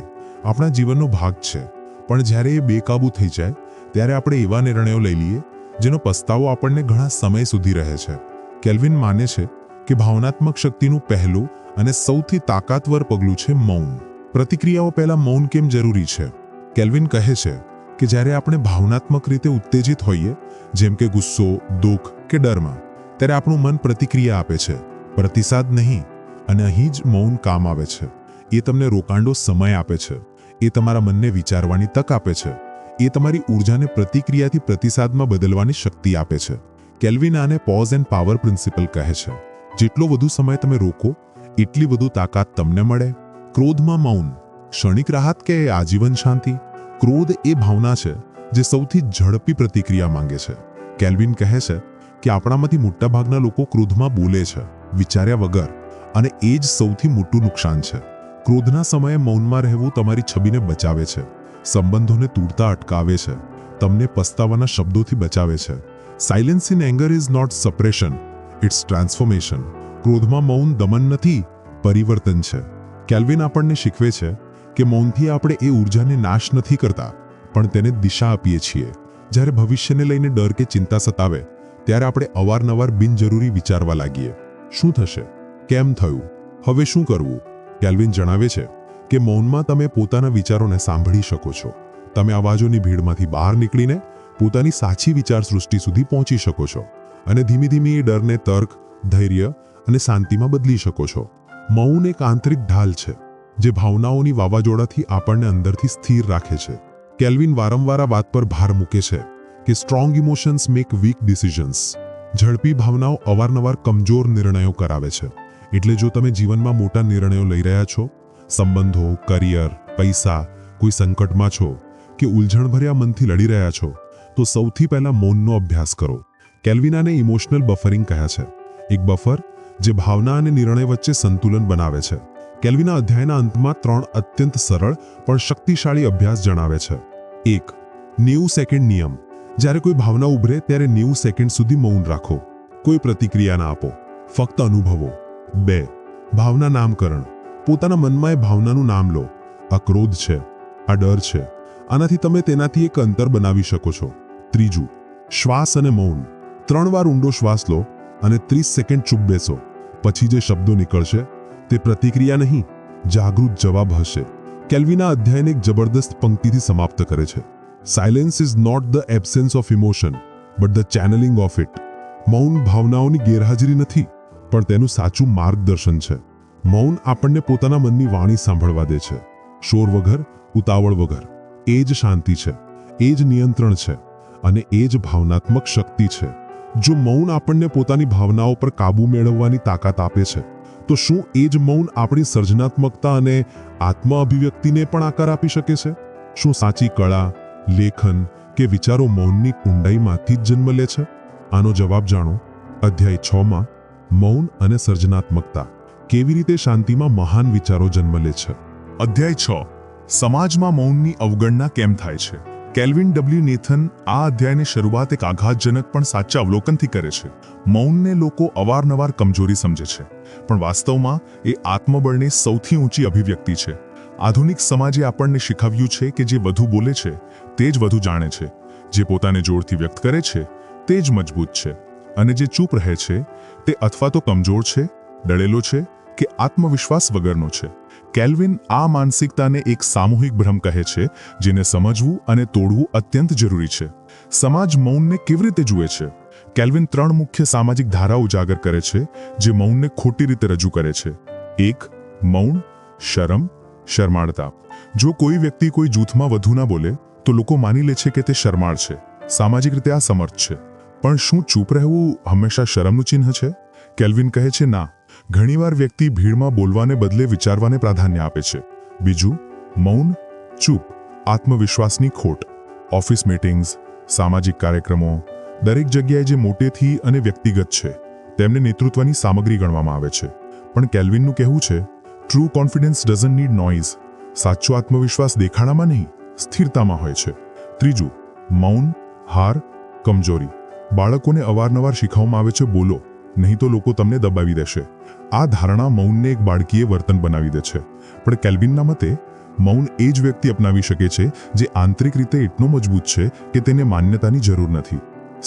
આપણા જીવનનો ભાગ છે, પણ જ્યારે એ બેકાબૂ થઈ જાય ત્યારે આપણે એવા નિર્ણયો લઈ લઈએ જેનો પસ્તાવો આપણને ઘણા સમય સુધી રહે છે. કેલ્વિન માને છે કે ભાવનાત્મક શક્તિનું પહેલું અને સૌથી તાકાતવર પગલું છે મૌન. પ્રતિક્રિયાઓ પહેલા મૌન કેમ જરૂરી છે? કેલ્વિન કહે છે કે જ્યારે આપણે ભાવનાત્મક રીતે ઉત્તેજિત હોઈએ, જેમ કે ગુસ્સો, દુઃખ કે ડરમાં, ત્યારે આપણું મન પ્રતિક્રિયા આપે છે, પ્રતિસાદ નહીં. અને અહીં જ મૌન કામ આવે છે. એ તમને રોકાંડો સમય આપે છે, એ તમારા મનને વિચારવાની તક આપે છે, એ તમારી ઊર્જાને પ્રતિક્રિયાથી પ્રતિસાદમાં બદલવાની શક્તિ આપે છે. કેલ્વિન આને પોઝ એન્ડ પાવર પ્રિન્સિપલ કહે છે. જેટલો વધુ સમય તમે રોકો એટલી વધુ તાકાત તમને મળે. ક્રોધમાં મૌન, ક્ષણિક રાહત કે આજીવન શાંતિ? ક્રોધ એ ભાવના છે જે સૌથી ઝડપી પ્રતિક્રિયા માંગે છે. કેલ્વિન કહે છે કે આપણામાંથી મોટાભાગના લોકો ક્રોધમાં બોલે છે, વિચાર્યા વગર, અને એ જ સૌથી મોટું નુકસાન છે. ક્રોધના સમયે મૌનમાં રહેવું તમારી છબીને બચાવે છે, સંબંધોને તૂટતા અટકાવે છે, તમને પસ્તાવાના શબ્દોથી બચાવે છે. Silence in anger is not suppression, it's transformation. ક્રોધમાં મૌન દમન નથી, પરિવર્તન છે. કેલ્વિન આપણને શીખવે છે કે મૌનથી આપણે એ ઊર્જાને નાશ નથી કરતા, પણ તેને દિશા આપીએ છીએ. જ્યારે ભવિષ્યને લઈને ડર કે ચિંતા સતાવે ત્યારે આપણે અવારનવાર બિનજરૂરી વિચારવા લાગીએ. શું થશે? કેમ થયું? હવે શું કરવું? કેલ્વિન જણાવે છે કે મૌનમાં તમે પોતાના વિચારોને સાંભળી શકો છો. તમે અવાજોની ભીડમાંથી બહાર નીકળીને પોતાની સાચી વિચાર સૃષ્ટિ સુધી પહોંચી શકો છો, અને ધીમે ધીમે એ ડરને તર્ક, ધૈર્ય અને શાંતિમાં બદલી શકો છો. મૌન એક આંતરિક ઢાલ છે જે ભાવનાઓની વાવાઝોડાથી આપણને અંદરથી સ્થિર રાખે છે. કેલ્વિન વારંવાર આ વાત પર ભાર મૂકે છે કે strong emotions make weak decisions. ઝડપી ભાવનાઓ અવારનવાર કમજોર નિર્ણયો કરાવે છે. એટલે જો તમે જીવનમાં મોટા નિર્ણયો લઈ રહ્યા છો, સંબંધો, કરિયર, પૈસા, કોઈ સંકટમાં છો કે ઉલઝણભર્યા મનથી લડી રહ્યા છો, તો સૌથી પહેલા મૌનનો અભ્યાસ કરો. કેલ્વિન આને ઇમોશનલ બફરિંગ કહે છે. એક બફર જે ભાવના અને નિર્ણય વચ્ચે સંતુલન બનાવે છે. કેલ્વિનના અધ્યાયના અંતમાં 3 અત્યંત સરળ પણ શક્તિશાળી અભ્યાસ જણાવે છે. 1. 90 સેકન્ડ નિયમ. જ્યારે કોઈ ભાવના ઉભરે ત્યારે 90 સેકન્ડ સુધી મૌન રાખો. કોઈ પ્રતિક્રિયા ના આપો, ફક્ત અનુભવો. 2. ભાવના નામકરણ. પોતાના મનમાં એ ભાવનાનું નામ લો. આ ક્રોધ છે, આ ડર છે. આનાથી તમે તેનાથી એક અંતર બનાવી શકો છો. 3. શ્વાસ અને મૌન. 3 વાર ઊંડો શ્વાસ લો અને 30 સેકન્ડ ચૂપ બેસો. પછી જે શબ્દો નીકળશે તે પ્રતિક્રિયા નહીં, જાગૃત જવાબ હશે. કેલ્વિનના અધ્યાયને એક જબરદસ્ત પંક્તિથી સમાપ્ત કરે છે. Silence is not the absence of emotion, but the channelling of it. મૌન ભાવનાઓની ગેરહાજરી નથી, પણ તેનું સાચું માર્ગદર્શન છે. મૌન આપણને પોતાના મનની વાણી સાંભળવા દે છે, શોર વગર, ઉતાવળ વગર. એ જ શાંતિ છે, એ જ નિયંત્રણ છે, અને એ જ ભાવનાત્મક શક્તિ છે. જો મૌન આપણને પોતાની ભાવનાઓ પર કાબૂ મેળવવાની તાકાત આપે છે, તો શું એ જ મૌન આપણી સર્જનાત્મકતા અને આત્મ અભિવ્યક્તિને પણ આકાર આપી શકે છે? શું સાચી કળા, લેખન કે વિચારો મૌનની ઊંડાઈમાંથી જ જન્મ લે છે? આનો જવાબ જાણો અધ્યાય 6માં. મૌન અને સર્જનાત્મકતા. કેવી રીતે શાંતિમાં મહાન વિચારો જન્મ લે છે. અધ્યાય 6. સમાજમાં મૌનની અવગણના કેમ થાય છે? કેલ્વિન ડબલ્યુ નેથન આ અધ્યાયની શરૂઆત એક આઘાતજનક પણ સાચા અવલોકનથી કરે છે. મૌનને લોકો અવારનવાર કમજોરી સમજે છે, પણ વાસ્તવમાં એ આત્મબળની સૌથી ઊંચી અભિવ્યક્તિ છે. આધુનિક સમાજે આપણને શીખવ્યું છે કે જે વધુ બોલે છે તે જ વધુ જાણે છે, જે પોતાને જોરથી વ્યક્ત કરે છે તે જ મજબૂત છે, અને જે ચૂપ રહે છે તે અથવા તો કમજોર છે, ડરેલો છે કે આત્મવિશ્વાસ વગરનો છે. કેલ્વિન આ માનસિકતાને એક સામૂહિક ભ્રમ કહે છે, જેને સમજવું અને તોડવું અત્યંત જરૂરી છે. સમાજ મૌનને કેવી રીતે જુએ છે? કેલ્વિન 3 મુખ્ય સામાજિક ધારા ઉજાગર કરે છે જે મૌનને ખોટી રીતે રજૂ કરે છે. 1. મૌન, શરમ, શરમાળતા. જો કોઈ વ્યક્તિ કોઈ જૂથમાં વધુ ના બોલે તો લોકો માની લે છે કે તે શરમાળ છે, સામાજિક રીતે અસમર્થ છે. પણ શું ચૂપ રહેવું હંમેશા શરમનું ચિહ્ન છે? કેલ્વિન કહે છે ના, ઘણીવાર વ્યક્તિ ભીડમાં બોલવાને બદલે વિચારવાને પ્રાધાન્ય આપે છે. બીજું, મૌન, ચૂપ, આત્મવિશ્વાસની ખોટ. ઓફિસ મીટિંગ્સ, સામાજિક કાર્યક્રમો, દરેક જગ્યાએ જે મોટેથી અને વ્યક્તિગત છે તેમને નેતૃત્વની સામગ્રી ગણવામાં આવે છે. પણ કેલ્વિનનું કહેવું છે, true confidence doesn't need noise. સાચો આત્મવિશ્વાસ દેખાડામાં નહીં, સ્થિરતામાં હોય છે. ત્રીજું, મૌન, હાર, કમજોરી. બાળકોને અવારનવાર શીખવવામાં આવે છે, બોલો, નહીં તો લોકો તમને દબાવી દેશે. આ ધારણા મૌનને એક બાળકીય વર્તન બનાવી દે છે. પણ કેલ્વિનના મતે મૌન એ જ વ્યક્તિ અપનાવી શકે છે જે આંતરિક રીતે એટલો મજબૂત છે કે તેને માન્યતાની જરૂર નથી.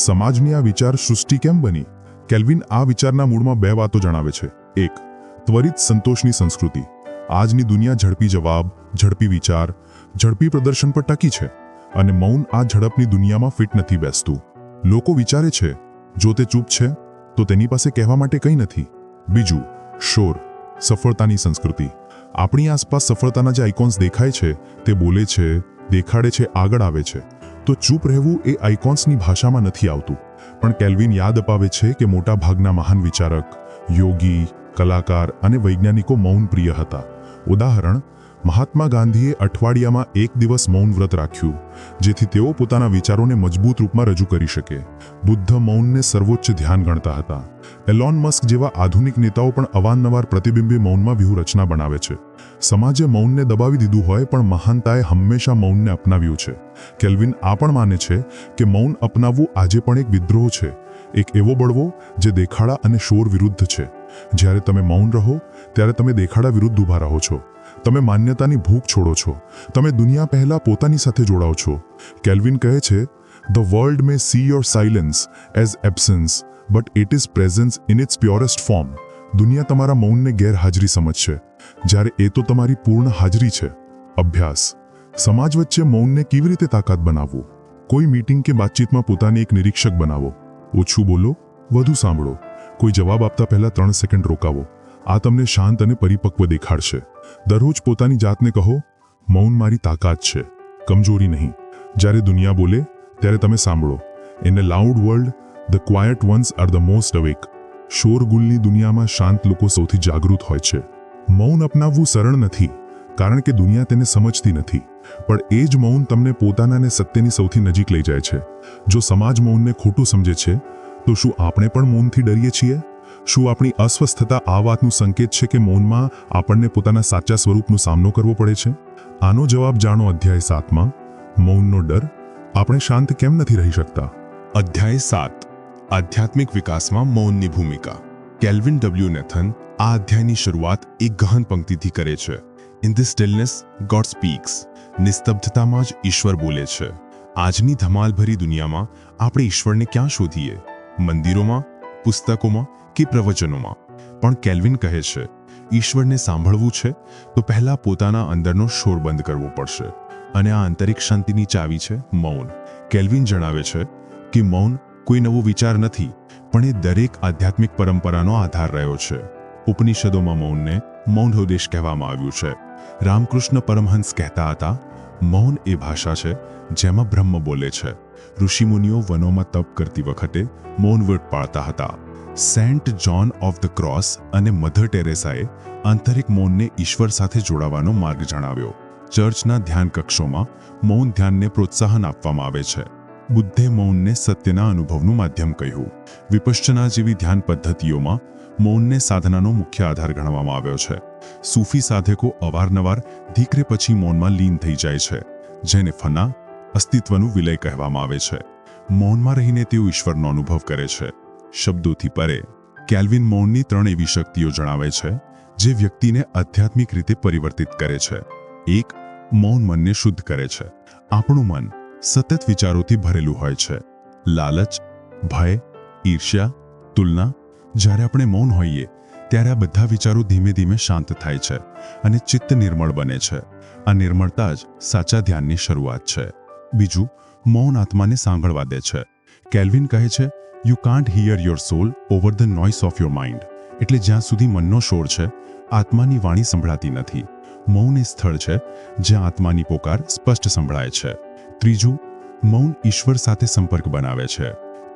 સમાજની આ વિચાર સૃષ્ટિ કેમ બની? કેલ્વિન આ વિચારના મૂળમાં બે વાતો જણાવે છે. એક, ત્વરિત સંતોષની સંસ્કૃતિ. આજની દુનિયા ઝડપી જવાબ, ઝડપી વિચાર, ઝડપી પ્રદર્શન પર ટકી છે અને મૌન આ ઝડપની દુનિયામાં ફિટ નથી બેસતું. લોકો વિચારે છે, જો તે ચૂપ છે તો તેની પાસે કહેવા માટે કંઈ નથી. બીજું, શોર, સફળતાની સંસ્કૃતિ. આપણી આસપાસ સફળતાના જે આઇકોન્સ દેખાય છે તે બોલે છે, દેખાડે છે, આગળ આવે છે. તો ચૂપ રહેવું એ આઇકોન્સની ભાષામાં નથી આવતું. પણ કેલ્વિન યાદ અપાવે છે કે મોટા ભાગના મહાન વિચારક, યોગી, કલાકાર અને વૈજ્ઞાનિકો મૌન પ્રિય હતા. ઉદાહરણ, મહાત્મા ગાંધીએ અઠવાડિયામાં એક દિવસ મૌન વ્રત રાખ્યું જેથી તેઓ પોતાના વિચારોને મજબૂત રૂપમાં રજૂ કરી શકે. બુદ્ધ મૌનને સર્વોચ્ચ ધ્યાન ગણતા હતા. એલોન મસ્ક જેવા આધુનિક નેતાઓ પણ અવારનવાર પ્રતિબિંબી મૌનમાં વ્યૂહરચના બનાવે છે. સમાજે મૌનને દબાવી દીધું હોય પણ મહાનતાએ હંમેશા મૌનને અપનાવ્યું છે. કેલ્વિન આ પણ માને છે કે મૌન અપનાવવું આજે પણ એક વિદ્રોહ છે, એક એવો બળવો જે દેખાડા અને શોર વિરુદ્ધ છે. જ્યારે તમે મૌન રહો ત્યારે તમે દેખાડા વિરુદ્ધ ઊભા રહો છો. તમે માન્યતાની ભૂખ છોડો છો. તમે દુનિયા પહેલા પોતાની સાથે જોડાઓ છો. કેલ્વિન કહે છે, the world May C your silence as absence but it is presence in its purest form. દુનિયા તમારા મૌનને ગેરહાજરી સમજશે, જ્યારે એ તો તમારી પૂર્ણ હાજરી છે. અભ્યાસ. સમાજ વચ્ચે મૌનને કેવી રીતે તાકાત બનાવવું? કોઈ મીટિંગ કે વાતચીતમાં પોતાને એક નિરીક્ષક બનાવો. ઓછું બોલો, વધુ સાંભળો. કોઈ જવાબ આપતા પહેલા 3 સેકન્ડ રોકાવો. આ તમને શાંત અને પરિપક્વ દેખાડશે. દરરોજ પોતાની જાતને કહો, મૌન મારી તાકાત છે, કમજોરી નહીં. જ્યારે દુનિયા બોલે ત્યારે તમે સાંભળો. In a loud world the quiet ones are the most awake. શોરગુલની દુનિયામાં શાંત લોકો સૌથી જાગૃત હોય છે. મૌન અપનાવવું સરળ નથી, કારણ કે દુનિયા તેને સમજતી નથી. પણ એ જ મૌન તમને પોતાના અને સત્યની સૌથી નજીક લઈ જાય છે. જો સમાજ મૌનને ખોટું સમજે છે તો શું આપણે પણ મૌનથી ડરીએ છીએ? શું આપણી અસ્વસ્થતા આ વાતનું સંકેત છે કે મૌનમાં આપણને પોતાના સાચા સ્વરૂપનો સામનો કરવો પડે છે? આનો જવાબ જાણો અધ્યાય 7માં, મૌનનો ડર. આપણે શાંત કેમ નથી રહી શકતા? અધ્યાય 7, આધ્યાત્મિક વિકાસમાં મૌનની ભૂમિકા. કેલ્વિન ડબલ્યુ નેથન આ અધ્યાયની શરૂઆત એક ગહન પંક્તિથી કરે છે. In the stillness God speaks. નિસ્તબ્ધતામાં જ ઈશ્વર બોલે છે. આજની ધમાલભરી દુનિયામાં આપણે ઈશ્વરને ક્યાં શોધીએ? મંદિરોમાં, પુસ્તકોમાં કે પ્રવચનોમાં? પણ કેલ્વિન કહે છે, ઈશ્વરને સાંભળવું છે તો પહેલા પોતાના અંદરનો શોર બંધ કરવો પડશે. અને આ આંતરિક શાંતિની ચાવી છે મૌન. કેલ્વિન જણાવે છે કે મૌન કોઈ નવો વિચાર નથી, પણ એ દરેક આધ્યાત્મિક પરંપરાનો આધાર રહ્યો છે. ઉપનિષદોમાં મૌનને મૌનોપદેશ કહેવામાં આવ્યું છે. રામકૃષ્ણ પરમહંસ કહેતા હતા, મૌન એ ભાષા છે જેમાં બ્રહ્મ બોલે છે. ઋષિમુનિઓ વનોમાં તપ કરતી વખતે મૌન વ્રત પાળતા હતા. Saint John of the Cross અને મધર ટેરેસાએ આંતરિક મૌનને ઈશ્વર સાથે જોડાવાનો માર્ગ જણાવ્યો. ચર્ચના ધ્યાન કક્ષોમાં મૌન ધ્યાનને પ્રોત્સાહન આપવામાં આવે છે. બુદ્ધે મૌનને સત્યના અનુભવનું માધ્યમ કહ્યું. વિપશ્ચના જેવી ધ્યાન પદ્ધતિઓમાં મૌનને સાધનાનો મુખ્ય આધાર ગણવામાં આવ્યો છે. સૂફી સાધકો અવારનવાર ધીકરે પછી મૌનમાં લીન થઈ જાય છે, જેને ફના, અસ્તિત્વનું વિલય કહેવામાં આવે છે. મૌનમાં રહીને તેઓ ઈશ્વરનો અનુભવ કરે છે, શબ્દોથી પરે. કેલ્વિન મૌનની 3 એવી શક્તિઓ જણાવે છે જે વ્યક્તિને આધ્યાત્મિક રીતે પરિવર્તિત કરે છે. 1. મૌન મનને શુદ્ધ કરે છે. આપણું મન સતત વિચારોથી ભરેલું હોય છે. લાલચ, ભય, ઈર્ષ્યા, તુલના. જ્યારે આપણે મૌન હોઈએ ત્યારે આ બધા વિચારો ધીમે ધીમે શાંત થાય છે અને ચિત્ત નિર્મળ બને છે. આ નિર્મળતા જ સાચા ધ્યાનની શરૂઆત છે. બીજું, મૌન આત્માને સાંભળવા દે છે. કેલ્વિન કહે છે, you can't hear your soul over the noise of your mind. એટલે જ્યાં સુધી મનનો શોર છે, આત્માની વાણી સંભળાતી નથી. મૌન એ સ્થળ છે જ્યાં આત્માની પોકાર સ્પષ્ટ સંભળાય છે. ત્રીજું, મૌન ઈશ્વર સાથે સંપર્ક બનાવે છે.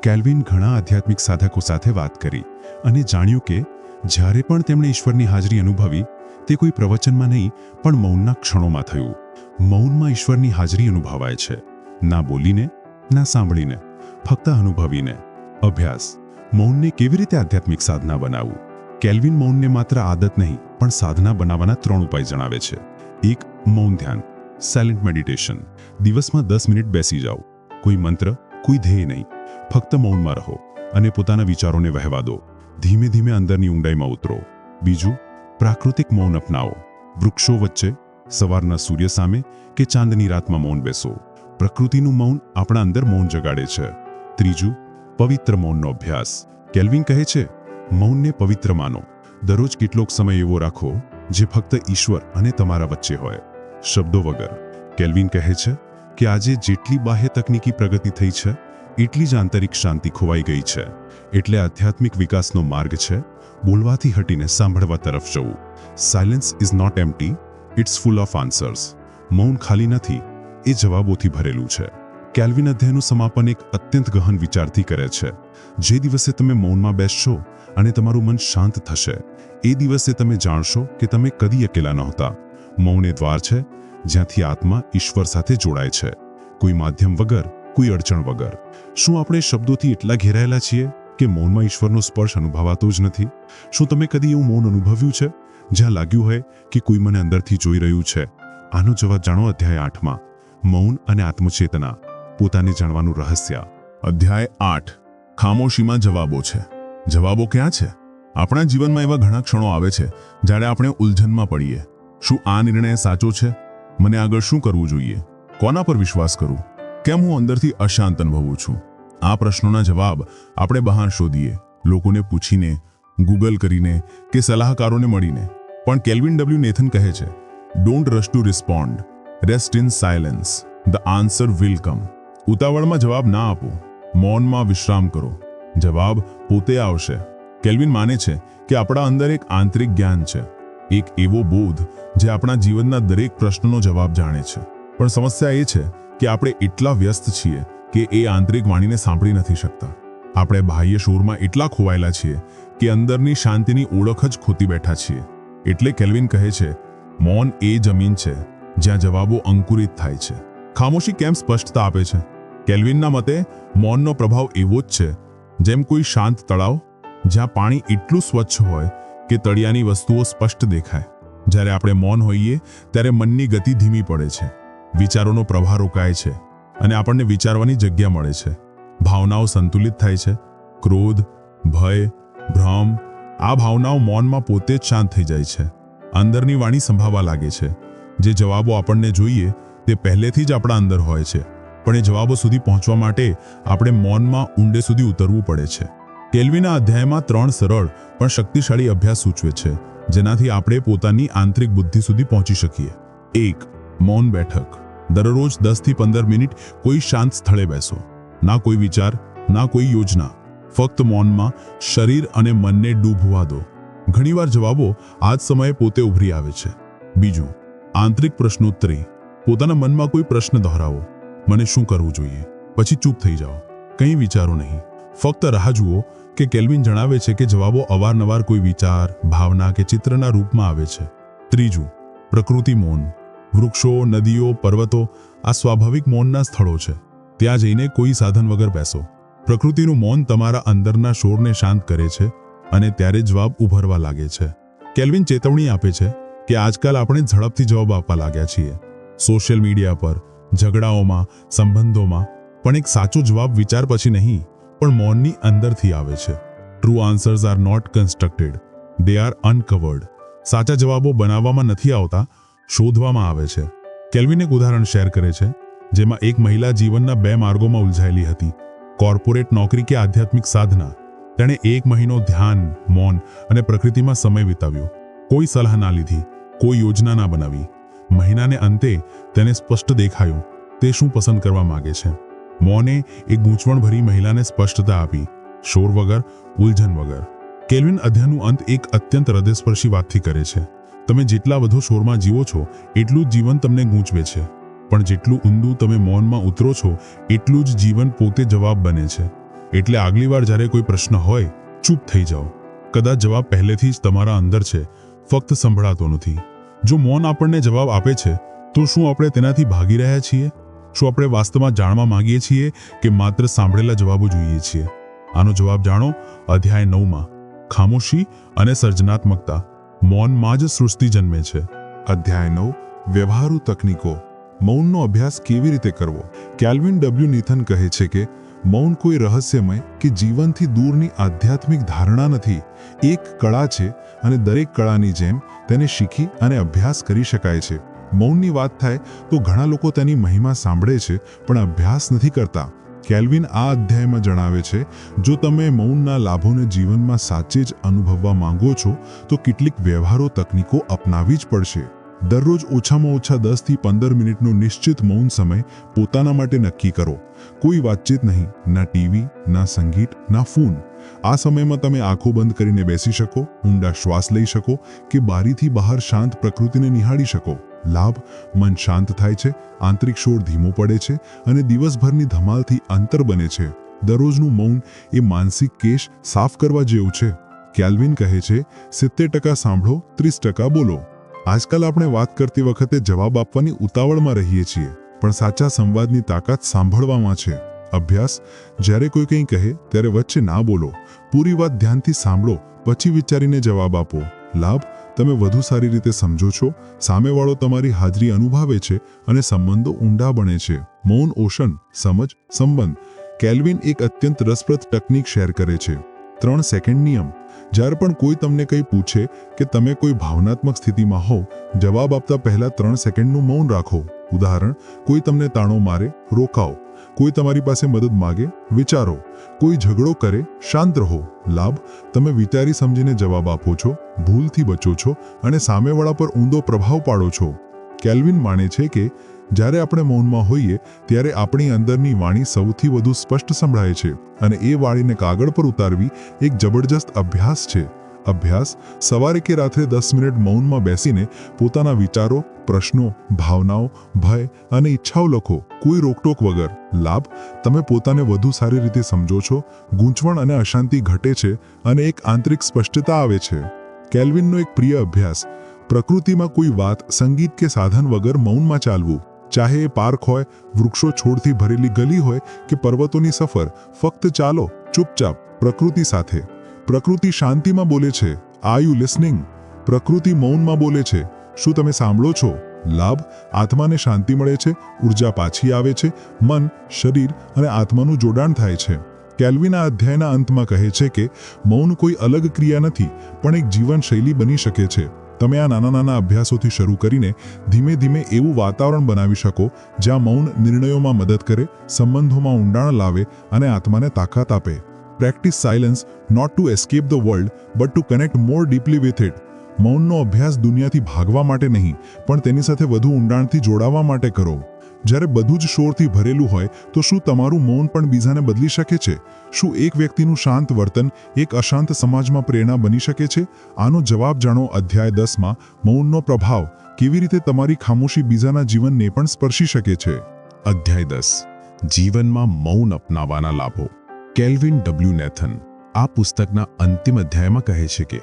કેલ્વિન ઘણા આધ્યાત્મિક સાધકો સાથે વાત કરી અને જાણ્યું કે જ્યારે પણ તેમણે ઈશ્વરની હાજરી અનુભવી તે કોઈ પ્રવચનમાં નહીં પણ મૌનના ક્ષણોમાં થયું. મૌનમાં ઈશ્વરની હાજરી અનુભવાય છે, ના બોલીને ના સાંભળીને, ફક્ત અનુભવીને. અભ્યાસ: મૌનને કેવી રીતે આધ્યાત્મિક સાધના બનાવવું? કેલ્વિન મૌનને માત્ર આદત નહીં પણ સાધના બનાવવાના 3 ઉપાય જણાવે છે. 1. મૌન ધ્યાન, સાયલેન્ટ મેડિટેશન. દિવસમાં 10 મિનિટ બેસી જાઓ. કોઈ મંત્ર, કોઈ ધ્યેય નહીં, ફક્ત મૌનમાં રહો અને પોતાના વિચારોને વહેવા દો. ધીમે ધીમે અંદરની ઊંડાઈમાં ઉતરો. 2. પ્રાકૃતિક મૌન અપનાવો. વૃક્ષો વચ્ચે, સવારના સૂર્ય સામે કે ચાંદની રાતમાં મૌન બેસો. પ્રકૃતિનું મૌન આપણા અંદર મૌન જગાડે છે. 3. પવિત્ર મૌનનો અભ્યાસ. કેલ્વિન કહે છે, મૌનને પવિત્ર માનો. દરરોજ કેટલોક સમય એવો રાખો જે ફક્ત ઈશ્વર અને તમારા વચ્ચે હોય, શબ્દો વગર. કેલ્વિન કહે છે કે આજે જેટલી બાહ્ય તકનીકી પ્રગતિ થઈ છે એટલી જ આંતરિક શાંતિ ખોવાઈ ગઈ છે. એટલે આધ્યાત્મિક વિકાસનો માર્ગ છે બોલવાથી હટીને સાંભળવા તરફ જવું. Silence is not empty, it's full of answers. મૌન ખાલી નથી, એ જવાબોથી ભરેલું છે. કેલ્વિન અધ્યાયનું સમાપન એક અત્યંત ગહન વિચારથી કરે છે. જે દિવસે તમે મૌનમાં બેસશો અને તમારું મન શાંત થશે, એ દિવસે તમે જાણશો કે તમે કદી અકેલા નહોતા. મૌન એ દ્વાર છે જ્યાંથી આત્મા ઈશ્વર સાથે જોડાય છે, કોઈ માધ્યમ વગર, કોઈ અડચણ વગર. શું આપણે શબ્દોથી એટલા ઘેરાયેલા છીએ કે મૌનમાં ઈશ્વરનો સ્પર્શ અનુભવાતો જ નથી? શું તમે કદી એવું મૌન અનુભવ્યું છે જ્યાં લાગ્યું હોય કે કોઈ મને અંદરથી જોઈ રહ્યું છે? આનો જવાબ જાણો અધ્યાય 8માં. મૌન અને આત્મચેતના, પોતાને જાણવાનું રહસ્ય. અધ્યાય 8. ખામોશીમાં જવાબો છે. જવાબો ક્યાં છે? આપણા જીવનમાં એવા ઘણા ક્ષણો આવે છે જ્યારે આપણે ઉલઝનમાં પડીએ. શું આ નિર્ણય સાચો છે? મને આગળ શું કરવું જોઈએ? કોના પર વિશ્વાસ કરું? કેમ હું અંદરથી અશાંત અનુભવું છું? આ પ્રશ્નોના જવાબ આપણે બહાર શોધીએ, લોકોને પૂછીને, ગૂગલ કરીને કે સલાહકારોને મળીને. પણ કેલ્વિન ડબલ્યુ નેથન કહે છે, don't rush to respond, rest in silence, the answer will come. ઉતાવળમાં જવાબ ના આપો, મૌનમાં વિશ્રામ કરો, જવાબ પોતે આવશે. કેલ્વિન માને છે કે આપણા અંદર એક આંતરિક જ્ઞાન છે, એક એવો બોધ જે આપણા જીવનના દરેક પ્રશ્નનો જવાબ જાણે છે. પણ સમસ્યા એ છે કે આપણે એટલા વ્યસ્ત છીએ કે એ આંતરિક વાણીને સાંભળી નથી શકતા. આપણે બાહ્ય શોરમાં એટલા ખોવાયેલા છીએ કે અંદરની શાંતિની ઓળખ જ ખોતી બેઠા છીએ. એટલે કેલ્વિન કહે છે, મૌન એ જમીન છે જ્યાં જવાબો અંકુરિત થાય છે. ખામોશી કેમ સ્પષ્ટતા આપે છે? કેલ્વિનના મતે મૌનનો પ્રભાવ એવો જ છે જેમ કોઈ શાંત તળાવ જ્યાં પાણી એટલું સ્વચ્છ હોય કે તળિયાની વસ્તુઓ સ્પષ્ટ દેખાય. જ્યારે આપણે મૌન હોઈએ ત્યારે મનની ગતિ ધીમી પડે છે, વિચારોનો પ્રવાહ રોકાય છે અને આપણને વિચારવાની જગ્યા મળે છે. ભાવનાઓ સંતુલિત થાય છે. ક્રોધ, ભય, ભ્રમ, આ ભાવનાઓ મૌનમાં પોતે જ શાંત થઈ જાય છે. અંદરની વાણી સંભાળવા લાગે છે. જે જવાબો આપણને જોઈએ તે પહેલેથી જ આપણા અંદર હોય છે, પણ એ જવાબો સુધી પહોંચવા માટે આપણે મૌનમાં ઊંડે સુધી ઉતરવું પડે છે. કેલ્વિનના અધ્યાયમાં 3 સરળ પણ શક્તિશાળી અભ્યાસ સૂચવે છે જેનાથી આપણે પોતાની આંતરિક બુદ્ધિ સુધી પહોંચી શકીએ. 1. મૌન બેઠક. દરરોજ 10 થી 15 મિનિટ કોઈ શાંત સ્થળે બેસો. ના કોઈ વિચાર, ના કોઈ યોજના, ફક્ત મૌનમાં શરીર અને મનને ડૂબવા દો. ઘણીવાર જવાબો આ જ સમયે પોતે ઉભરી આવે છે. 2. આંતરિક પ્રશ્નોત્તરી. પોતાના મનમાં કોઈ પ્રશ્ન દોહરાવો. મને શું કરવું જોઈએ? પછી ચૂપ થઈ જાઓ, કંઈ વિચારો નહીં, ફક્ત રાહ જુઓ કે કેલ્વિન જણાવે છે કે જવાબો અવારનવાર કોઈ વિચાર, ભાવના કે ચિત્રના રૂપમાં આવે છે. 3. પ્રકૃતિ મૌન. વૃક્ષો, નદીઓ, પર્વતો આ સ્વાભાવિક મૌનના સ્થળો છે. ત્યાં જઈને કોઈ સાધન વગર બેસો. પ્રકૃતિનું મૌન તમારા અંદરના શોરને શાંત કરે છે અને ત્યારે જવાબ ઉભરવા લાગે છે. કેલ્વિન ચેતવણી આપે છે કે આજકાલ આપણે ઝડપથી જવાબ આપવા લાગ્યા છીએ. સોશિયલ મીડિયા પર, ઝઘડાઓમાં, સંબંધોમાં. પણ એક સાચો જવાબ વિચાર પછી નહીં પણ મૌનની અંદરથી આવે છે. True answers are not constructed, they are uncovered. સાચા જવાબો બનાવવામાં નથી આવતા, શોધવામાં આવે છે. કેલ્વિન એક ઉદાહરણ શેર કરે છે જેમાં એક મહિલા જીવનના 2 માર્ગોમાં ઉલઝાયેલી હતી, કોર્પોરેટ નોકરી કે આધ્યાત્મિક સાધના. તેણે 1 મહિનો ધ્યાન, મૌન અને પ્રકૃતિમાં સમય વિતાવ્યો. કોઈ સલાહ ના લીધી, કોઈ યોજના ના બનાવી. મહિનાને અંતે તેને સ્પષ્ટ દેખાયું તે શું પસંદ કરવા માંગે છે. મૌને એક ગૂંચવણભરી મહિલાને સ્પષ્ટતા આપી, શોર વગર, ઉલઝન વગર. કેલ્વિન અધ્યાયનું અંત એક અત્યંત હૃદયસ્પર્શી વાતથી કરે છે. તમે જેટલા વધુ શોરમાં જીવો છો એટલું જ જીવન તમને ગૂંચવે છે, પણ જેટલું ઊંડું તમે મૌનમાં ઉતરો છો એટલું જ જીવન પોતે જવાબ બને છે. એટલે આગલી વાર જ્યારે કોઈ પ્રશ્ન હોય, ચૂપ થઈ જાઓ. કદાચ જવાબ પહેલેથી જ તમારા અંદર છે, ફક્ત સંભળાતો નથી. જો મૌન આપણને જવાબ આપે છે, તો શું આપણે તેનાથી ભાગી રહ્યા છીએ? શું આપણે વાસ્તવમાં જાણવા માંગીએ છીએ કે માત્ર સાંભળેલા જવાબો જોઈએ છીએ? આનો જવાબ જાણો અધ્યાય 9માં. ખામોશી અને સર્જનાત્મકતા. મૌનમાં જ સૃષ્ટિ જન્મે છે. અધ્યાય 9 વ્યવહારુ તકનીકો. મૌનનો અભ્યાસ કેવી રીતે કરવો? કેલ્વિન ડબલ્યુ નેથન કહે છે કે મૌન કોઈ રહસ્યમય કે જીવનથી દૂરની આધ્યાત્મિક ધારણા નથી. એક કળા છે અને દરેક કળાની જેમ તેને શીખી અને અભ્યાસ કરી શકાય છે. મૌનની વાત થાય તો ઘણા લોકો તેની મહિમા સાંભળે છે પણ અભ્યાસ નથી કરતા. કેલ્વિન આ અધ્યાયમાં જણાવે છે, જો તમે મૌનના લાભોને જીવનમાં સાચે જ અનુભવવા માંગો છો તો કેટલીક વ્યવહારો તકનીકો અપનાવવી જ પડશે. દરરોજ ઓછામાં ઓછા 10 થી 15 મિનિટનો નિશ્ચિત મૌન સમય પોતાના માટે નક્કી કરો. કોઈ વાતચીત નહીં, ના ટીવી, ના સંગીત, ના ફોન. આ સમયમાં તમે આંખો બંધ કરીને બેસી શકો, ઊંડા શ્વાસ લઈ શકો કે બારીથી બહાર શાંત પ્રકૃતિને નિહાળી શકો. લાભ: મન શાંત થાય છે, આંતરિક શોર ધીમો પડે છે અને દિવસભરની ધમાલથી અંતર બને છે. દરરોજનું મૌન એ માનસિક કેશ સાફ કરવા જેવું છે. કેલ્વિન કહે છે, 70% સાંભળો, 30% બોલો. આજકાલ આપણે વાત કરતી વખતે જવાબ આપવાની ઉતાવળમાં રહીએ છીએ, પણ સાચા સંવાદની તાકાત સાંભળવામાં છે. અભ્યાસ: જ્યારે કોઈ કંઈ કહે ત્યારે વચ્ચે ના બોલો. પૂરી વાત ધ્યાનથી સાંભળો, પછી વિચારીને જવાબ આપો. લાભ: તમે વધુ સારી રીતે સમજો છો, સામેવાળો તમારી હાજરી અનુભવે છે અને સંબંધો ઊંડા બને છે. મૌન ઓશન, સમજ, સંબંધ. કેલ્વિન એક અત્યંત રસપ્રદ તકનીક શેર કરે છે. 3 સેકન્ડ નિયમ. જ્યારે પણ કોઈ તમને કંઈ પૂછે કે તમે કોઈ ભાવનાત્મક સ્થિતિમાં હોવ, જવાબ આપતા પહેલા 3 સેકન્ડનું મૌન રાખો. ઉદાહરણ: કોઈ તમને તાણો મારે, રોકાઓ. કોઈ તમારી પાસે મદદ માગે, વિચારો. કોઈ ઝઘડો કરે, શાંત રહો. લાભ: તમે વિચારી સમજીને જવાબ આપો છો, ભૂલથી બચો છો અને સામેવાળા પર ઊંડો પ્રભાવ પાડો છો. કેલ્વિન માને છે કે જ્યારે આપણે મૌનમાં હોઈએ ત્યારે આપણી અંદરની વાણી સૌથી વધુ સ્પષ્ટ સંભળાય છે અને એ વાણીને કાગળ પર ઉતારવી એક જબરજસ્ત અભ્યાસ છે. અભ્યાસ: સવારે કે રાત્રે 10 મિનિટ મૌનમાં બેસીને પોતાના વિચારો, પ્રશ્નો, ભાવનાઓ, ભય અને ઈચ્છાઓ લખો, કોઈ રોકટોક વગર. લાભ: તમે પોતાને વધુ સારી રીતે સમજો છો, ગૂંચવણ અને અશાંતિ ઘટે છે અને એક આંતરિક સ્પષ્ટતા આવે છે. કેલ્વિનનો એક પ્રિય અભ્યાસ: પ્રકૃતિમાં કોઈ વાત, સંગીત કે સાધન વગર મૌનમાં ચાલવું. ચાહે એ પાર્ક હોય, વૃક્ષો છોડથી ભરેલી ગલી હોય કે પર્વતોની સફર, ફક્ત ચાલો ચૂપચાપ પ્રકૃતિ સાથે. પ્રકૃતિ શાંતિમાં બોલે છે. Are you listening? પ્રકૃતિ મૌનમાં બોલે છે. શું તમે સાંભળો છો? લાભ: આત્માને શાંતિ મળે છે, ઉર્જા પાછી આવે છે, મન, શરીર અને આત્માનું જોડાણ થાય છે. કેલ્વિન આ અધ્યાયના અંતમાં કહે છે કે મૌન કોઈ અલગ ક્રિયા નથી, પણ એક જીવનશૈલી બની શકે છે. તમે આ નાના નાના અભ્યાસોથી શરૂ કરીને ધીમે ધીમે એવું વાતાવરણ બનાવી શકો જ્યાં મૌન નિર્ણયોમાં મદદ કરે, સંબંધોમાં ઊંડાણ લાવે અને આત્માને તાકાત આપે. Practise silence not to escape the world but to connect more deeply with it. મૌનનો અભ્યાસ દુનિયાથી ભાગવા માટે નહીં, પણ તેની સાથે વધુ ઊંડાણથી જોડાવા માટે કરો. જ્યારે બધું જ શોરથી ભરેલું હોય તો શું તમારું મૌન પણ બીજાને બદલી શકે છે? શું એક વ્યક્તિનું શાંત વર્તન એક અશાંત સમાજમાં પ્રેરણા બની શકે છે? આનો જવાબ જાણો અધ્યાય 10માં. મૌનનો પ્રભાવ: કેવી રીતે તમારી ખામોશી બીજાના જીવનને પણ સ્પર્શી શકે છે. અધ્યાય 10 જીવનમાં મૌન અપનાવવાના લાભો. કેલ્વિન ડબલ્યુ નેથન આ પુસ્તકના અંતિમ અધ્યાયમાં કહે છે કે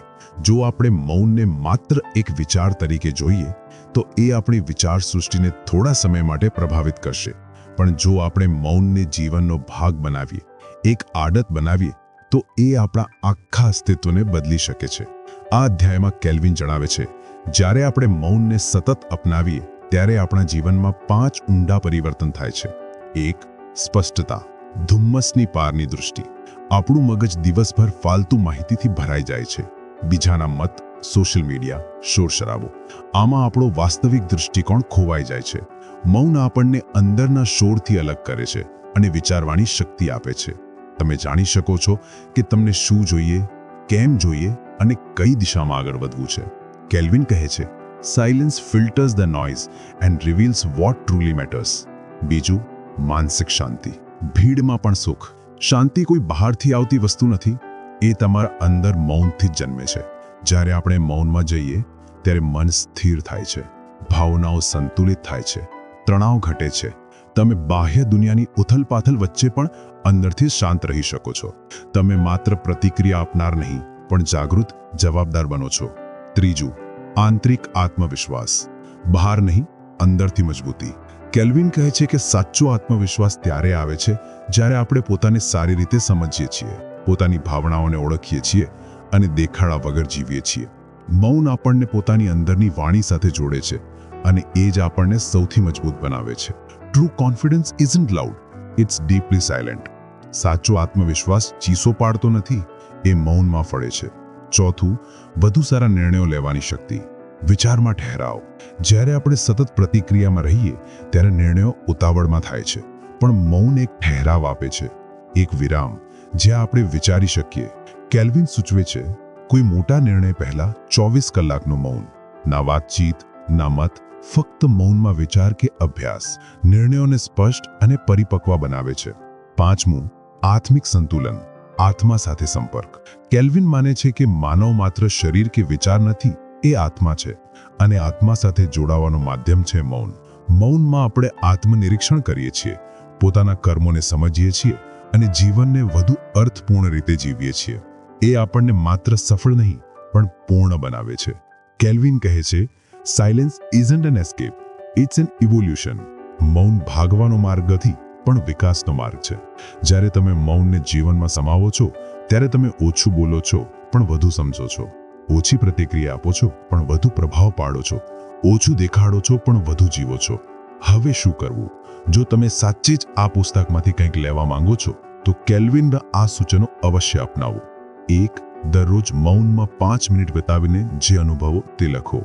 જો આપણે મૌનને માત્ર એક વિચાર તરીકે જોઈએ તો એ આપણી વિચાર સૃષ્ટિને થોડા સમય માટે પ્રભાવિત કરશે, પણ જો આપણે મૌનને જીવનનો ભાગ બનાવીએ, એક આદત બનાવીએ, તો એ આપણા આખા અસ્તિત્વને બદલી શકે છે. આ અધ્યાયમાં કેલ્વિન જણાવે છે, જ્યારે આપણે મૌનને સતત અપનાવીએ ત્યારે આપણા જીવનમાં 5 ઊંડા પરિવર્તન થાય છે. 1. સ્પષ્ટતા. ધુમ્મસની પારની દૃષ્ટિ. આપણું મગજ દિવસભર ફાલતુ માહિતીથી ભરાઈ જાય છે. બીજાના મત, સોશિયલ મીડિયા, શોરશરાબો. આમાં આપણો વાસ્તવિક દૃષ્ટિકોણ ખોવાઈ જાય છે. મૌન આપણને અંદરના શોરથી અલગ કરે છે અને વિચારવાની શક્તિ આપે છે. તમે જાણી શકો છો કે તમને શું જોઈએ, કેમ જોઈએ અને કઈ દિશામાં આગળ વધવું છે. કેલ્વિન કહે છે, silence filters the noise and reveals what truly matters. બીજું, માનસિક શાંતિ. ભીડમાં પણ સુખ. શાંતિ કોઈ બહારથી આવતી વસ્તુ નથી, એ તમારા અંદર મૌનથી જ જન્મે છે. જ્યારે આપણે મૌનમાં જઈએ ત્યારે મન સ્થિર થાય છે, ભાવનાઓ સંતુલિત થાય છે, તણાવ ઘટે છે. તમે બાહ્ય દુનિયાની ઉથલપાથલ વચ્ચે પણ અંદરથી શાંત રહી શકો છો. તમે માત્ર પ્રતિક્રિયા આપનાર નહીં, પણ જાગૃત, જવાબદાર બનો છો. ત્રીજું, આંતરિક આત્મવિશ્વાસ. બહાર નહીં, અંદરથી મજબૂતી. કેલ્વિન કહે છે કે સાચો આત્મવિશ્વાસ ત્યારે આવે છે જ્યારે આપણે પોતાને સારી રીતે સમજીએ છીએ, પોતાની ભાવનાઓને ઓળખીએ છીએ અને દેખાડા વગર જીવીએ છીએ. મૌન આપણને પોતાની અંદરની વાણી સાથે જોડે છે અને એ જ આપણને સૌથી મજબૂત બનાવે છે. True confidence isn't loud, it's deeply silent. સાચો આત્મવિશ્વાસ ચીસો પાડતો નથી, એ મૌનમાં ફળે છે. ચોથું, વધુ સારા નિર્ણયો લેવાની શક્તિ. વિચારમાં ઠહેરાવ. જ્યારે આપણે સતત પ્રતિક્રિયામાં રહીએ ત્યારે નિર્ણયો ઉતાવળમાં થાય છે, પણ મૌન એક ઠહેરાવ આપે છે, એક વિરામ, જ્યાં આપણે વિચારી શકીએ. કેલ્વિન સૂચવે છે, કોઈ મોટા નિર્ણય પહેલા 24 કલાકનું મૌન. ના વાતચીત, ના મત, ફક્ત મૌનમાં વિચાર કે અભ્યાસ નિર્ણયોને સ્પષ્ટ અને પરિપક્વ બનાવે છે. પાંચમું, આત્મિક સંતુલન, આત્મા સાથે સંપર્ક. કેલ્વિન માને છે કે માનવ માત્ર શરીર કે વિચાર નથી, એ આત્મા છે અને આત્મા સાથે જોડાવાનું માધ્યમ છે મૌન. મૌનમાં આપણે આત્મનિરીક્ષણ કરીએ છીએ, પોતાના કર્મોને સમજીએ છીએ અને જીવનને વધુ અર્થપૂર્ણ રીતે જીવીએ છીએ. એ આપણને માત્ર સફળ નહીં પણ પૂર્ણ બનાવે છે. કેલ્વિન કહે છે, silence isn't an escape, it's an evolution. મૌન ભાગવાનો માર્ગ નથી પણ વિકાસનો માર્ગ છે. જ્યારે તમે મૌનને જીવનમાં સમાવો છો ત્યારે તમે ઓછું બોલો છો પણ વધુ સમજો છો, ઓછી પ્રતિક્રિયા આપો છો પણ વધુ પ્રભાવ પાડો છો, ઓછું દેખાડો છો પણ વધુ જીવો છો. હવે શું કરવું? જો તમે સાચે જ આ પુસ્તકમાંથી કંઈક લેવા માંગો છો તો કેલ્વિનના આ સૂચનો અવશ્ય અપનાવો. 1. દરરોજ મૌનમાં 5 મિનિટ વિતાવીને જે અનુભવો તે લખો.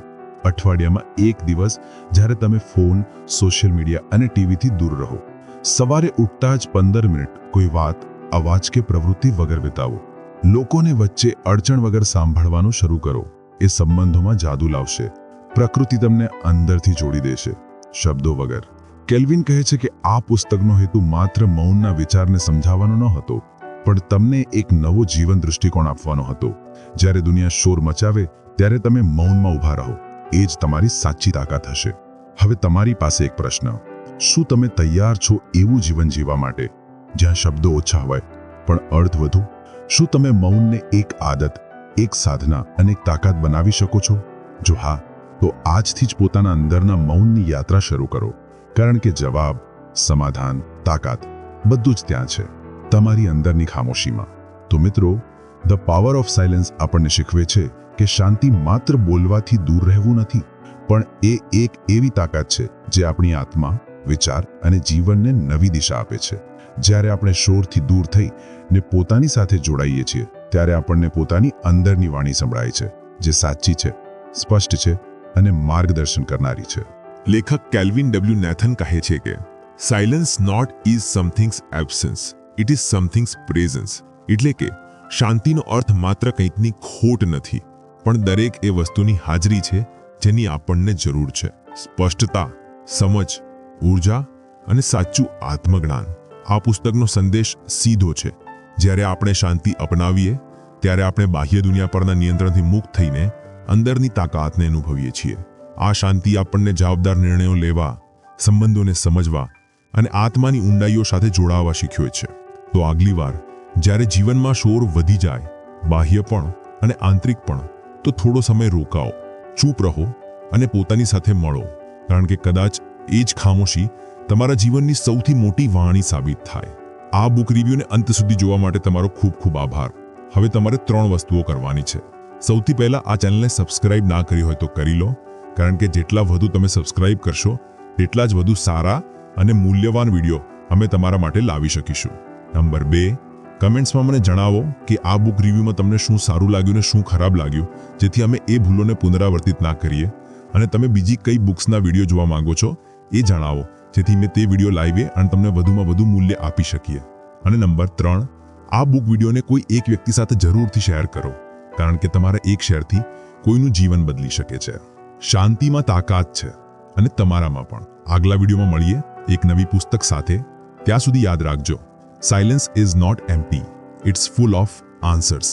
અઠવાડિયામાં 1 દિવસ જ્યારે તમે ફોન, સોશિયલ મીડિયા અને ટીવીથી દૂર રહો. સવારે ઉઠતા જ 15 મિનિટ કોઈ વાત, અવાજ કે પ્રવૃત્તિ વગર વિતાવો. લોકોને વચ્ચે અડચણ વગર સાંભળવાનું શરૂ કરો. એ સંબંધોમાં જાદુ લાવશે. પ્રકૃતિ તમને અંદરથી જોડી દેશે, શબ્દો વગર. કેલ્વિન કહે છે કે આ પુસ્તકનો હેતુ માત્ર મૌનના વિચારને સમજાવવાનો ન હતો, પણ તમને એક નવો જીવન દૃષ્ટિકોણ આપવાનો હતો. જ્યારે દુનિયા શોર મચાવે ત્યારે તમે મૌનમાં ઊભા રહો, એ જ તમારી સાચી તાકાત હશે. હવે તમારી પાસે એક પ્રશ્ન: શું તમે તૈયાર છો એવું જીવન જીવવા માટે જ્યાં શબ્દો ઓછા હોય પણ અર્થ વધુ? શું તમે મૌનને એક આદત, એક સાધના અને એક તાકાત બનાવી શકો છો? જો હા, તો આજથી જ પોતાના અંદરના મૌનની યાત્રા શરૂ કરો, કારણ કે જવાબ, સમાધાન, તાકાત બધું જ ત્યાં છે, તમારી અંદરની ખામોશીમાં. તો મિત્રો, ધ પાવર ઓફ સાયલેન્સ આપણને શીખવે છે કે શાંતિ માત્ર બોલવાથી દૂર રહેવું નથી, પણ એ એક એવી તાકાત છે જે આપણી આત્મા, વિચાર અને જીવનને નવી દિશા આપે છે. જ્યારે આપણે શોરથી દૂર થઈને પોતાની સાથે જોડાઈએ છીએ ત્યારે આપણને પોતાની અંદરની વાણી સંભળાય છે, જે સાચી છે, સ્પષ્ટ છે અને માર્ગદર્શન કરનારી છે. લેખક કેલ્વિન ડબલ્યુ નેથન કહે છે કે silence not is something's absence, it is something's presence. એટલે કે શાંતિનો અર્થ માત્ર કંઈકની ખોટ નથી, પણ દરેક એ વસ્તુની હાજરી છે જેની આપણને જરૂર છે. સ્પષ્ટતા, સમજ, ઊર્જા અને સાચું આત્મજ્ઞાન. આ પુસ્તકનો સંદેશ સીધો છે. જ્યારે આપણે શાંતિ અપનાવીએ ત્યારે આપણે બાહ્ય દુનિયા પરના નિયંત્રણથી મુક્ત થઈને અંદરની તાકાતને અનુભવીએ છીએ. આ શાંતિ આપણને જવાબદાર નિર્ણયો લેવા, સંબંધોને સમજવા અને આત્માની ઊંડાઈઓ સાથે જોડાવા શીખ્યો છે. તો આગલી વાર જ્યારે જીવનમાં શોર વધી જાય, બાહ્ય પણ અને આંતરિક પણ, તો થોડો સમય રોકાઓ, ચૂપ રહો અને પોતાની સાથે મળો, કારણ કે કદાચ એ જ ખામોશી તમારા જીવનની સૌથી મોટી વાણી સાબિત થાય. આ બુક રિવ્યુને અંત સુધી જોવા માટે તમારો ખૂબ ખૂબ આભાર. હવે તમારે 3 વસ્તુઓ કરવાની છે. સૌથી પહેલા, આ ચેનલને સબસ્ક્રાઇબ ના કરી હોય તો કરી લો, કારણ કે જેટલા વધુ તમે સબસ્ક્રાઇબ કરશો તેટલા જ વધુ સારા અને મૂલ્યવાન વિડીયો અમે તમારા માટે લાવી શકીશું. નંબર 2, કમેન્ટ્સમાં મને જણાવો કે આ બુક રિવ્યુમાં તમને શું સારું લાગ્યું ને શું ખરાબ લાગ્યું, જેથી અમે એ ભૂલોને પુનરાવર્તિત ના કરીએ. અને તમે બીજી કઈ બુક્સના વિડીયો જોવા માંગો છો એ જણાવો, જેથી મેં તે વિડીયો લાવીએ અને તમને વધુમાં વધુ મૂલ્ય આપી શકીએ. અને નંબર 3, આ બુક વિડીયોને કોઈ એક વ્યક્તિ સાથે જરૂરથી શેર કરો, કારણ કે તમારા એક શેરથી કોઈનું જીવન બદલી શકે છે. શાંતિમાં તાકાત છે અને તમારામાં પણ. આગલા વિડીયોમાં મળીએ એક નવી પુસ્તક સાથે. ત્યાં સુધી યાદ રાખજો, silence is not empty, it's full of answers.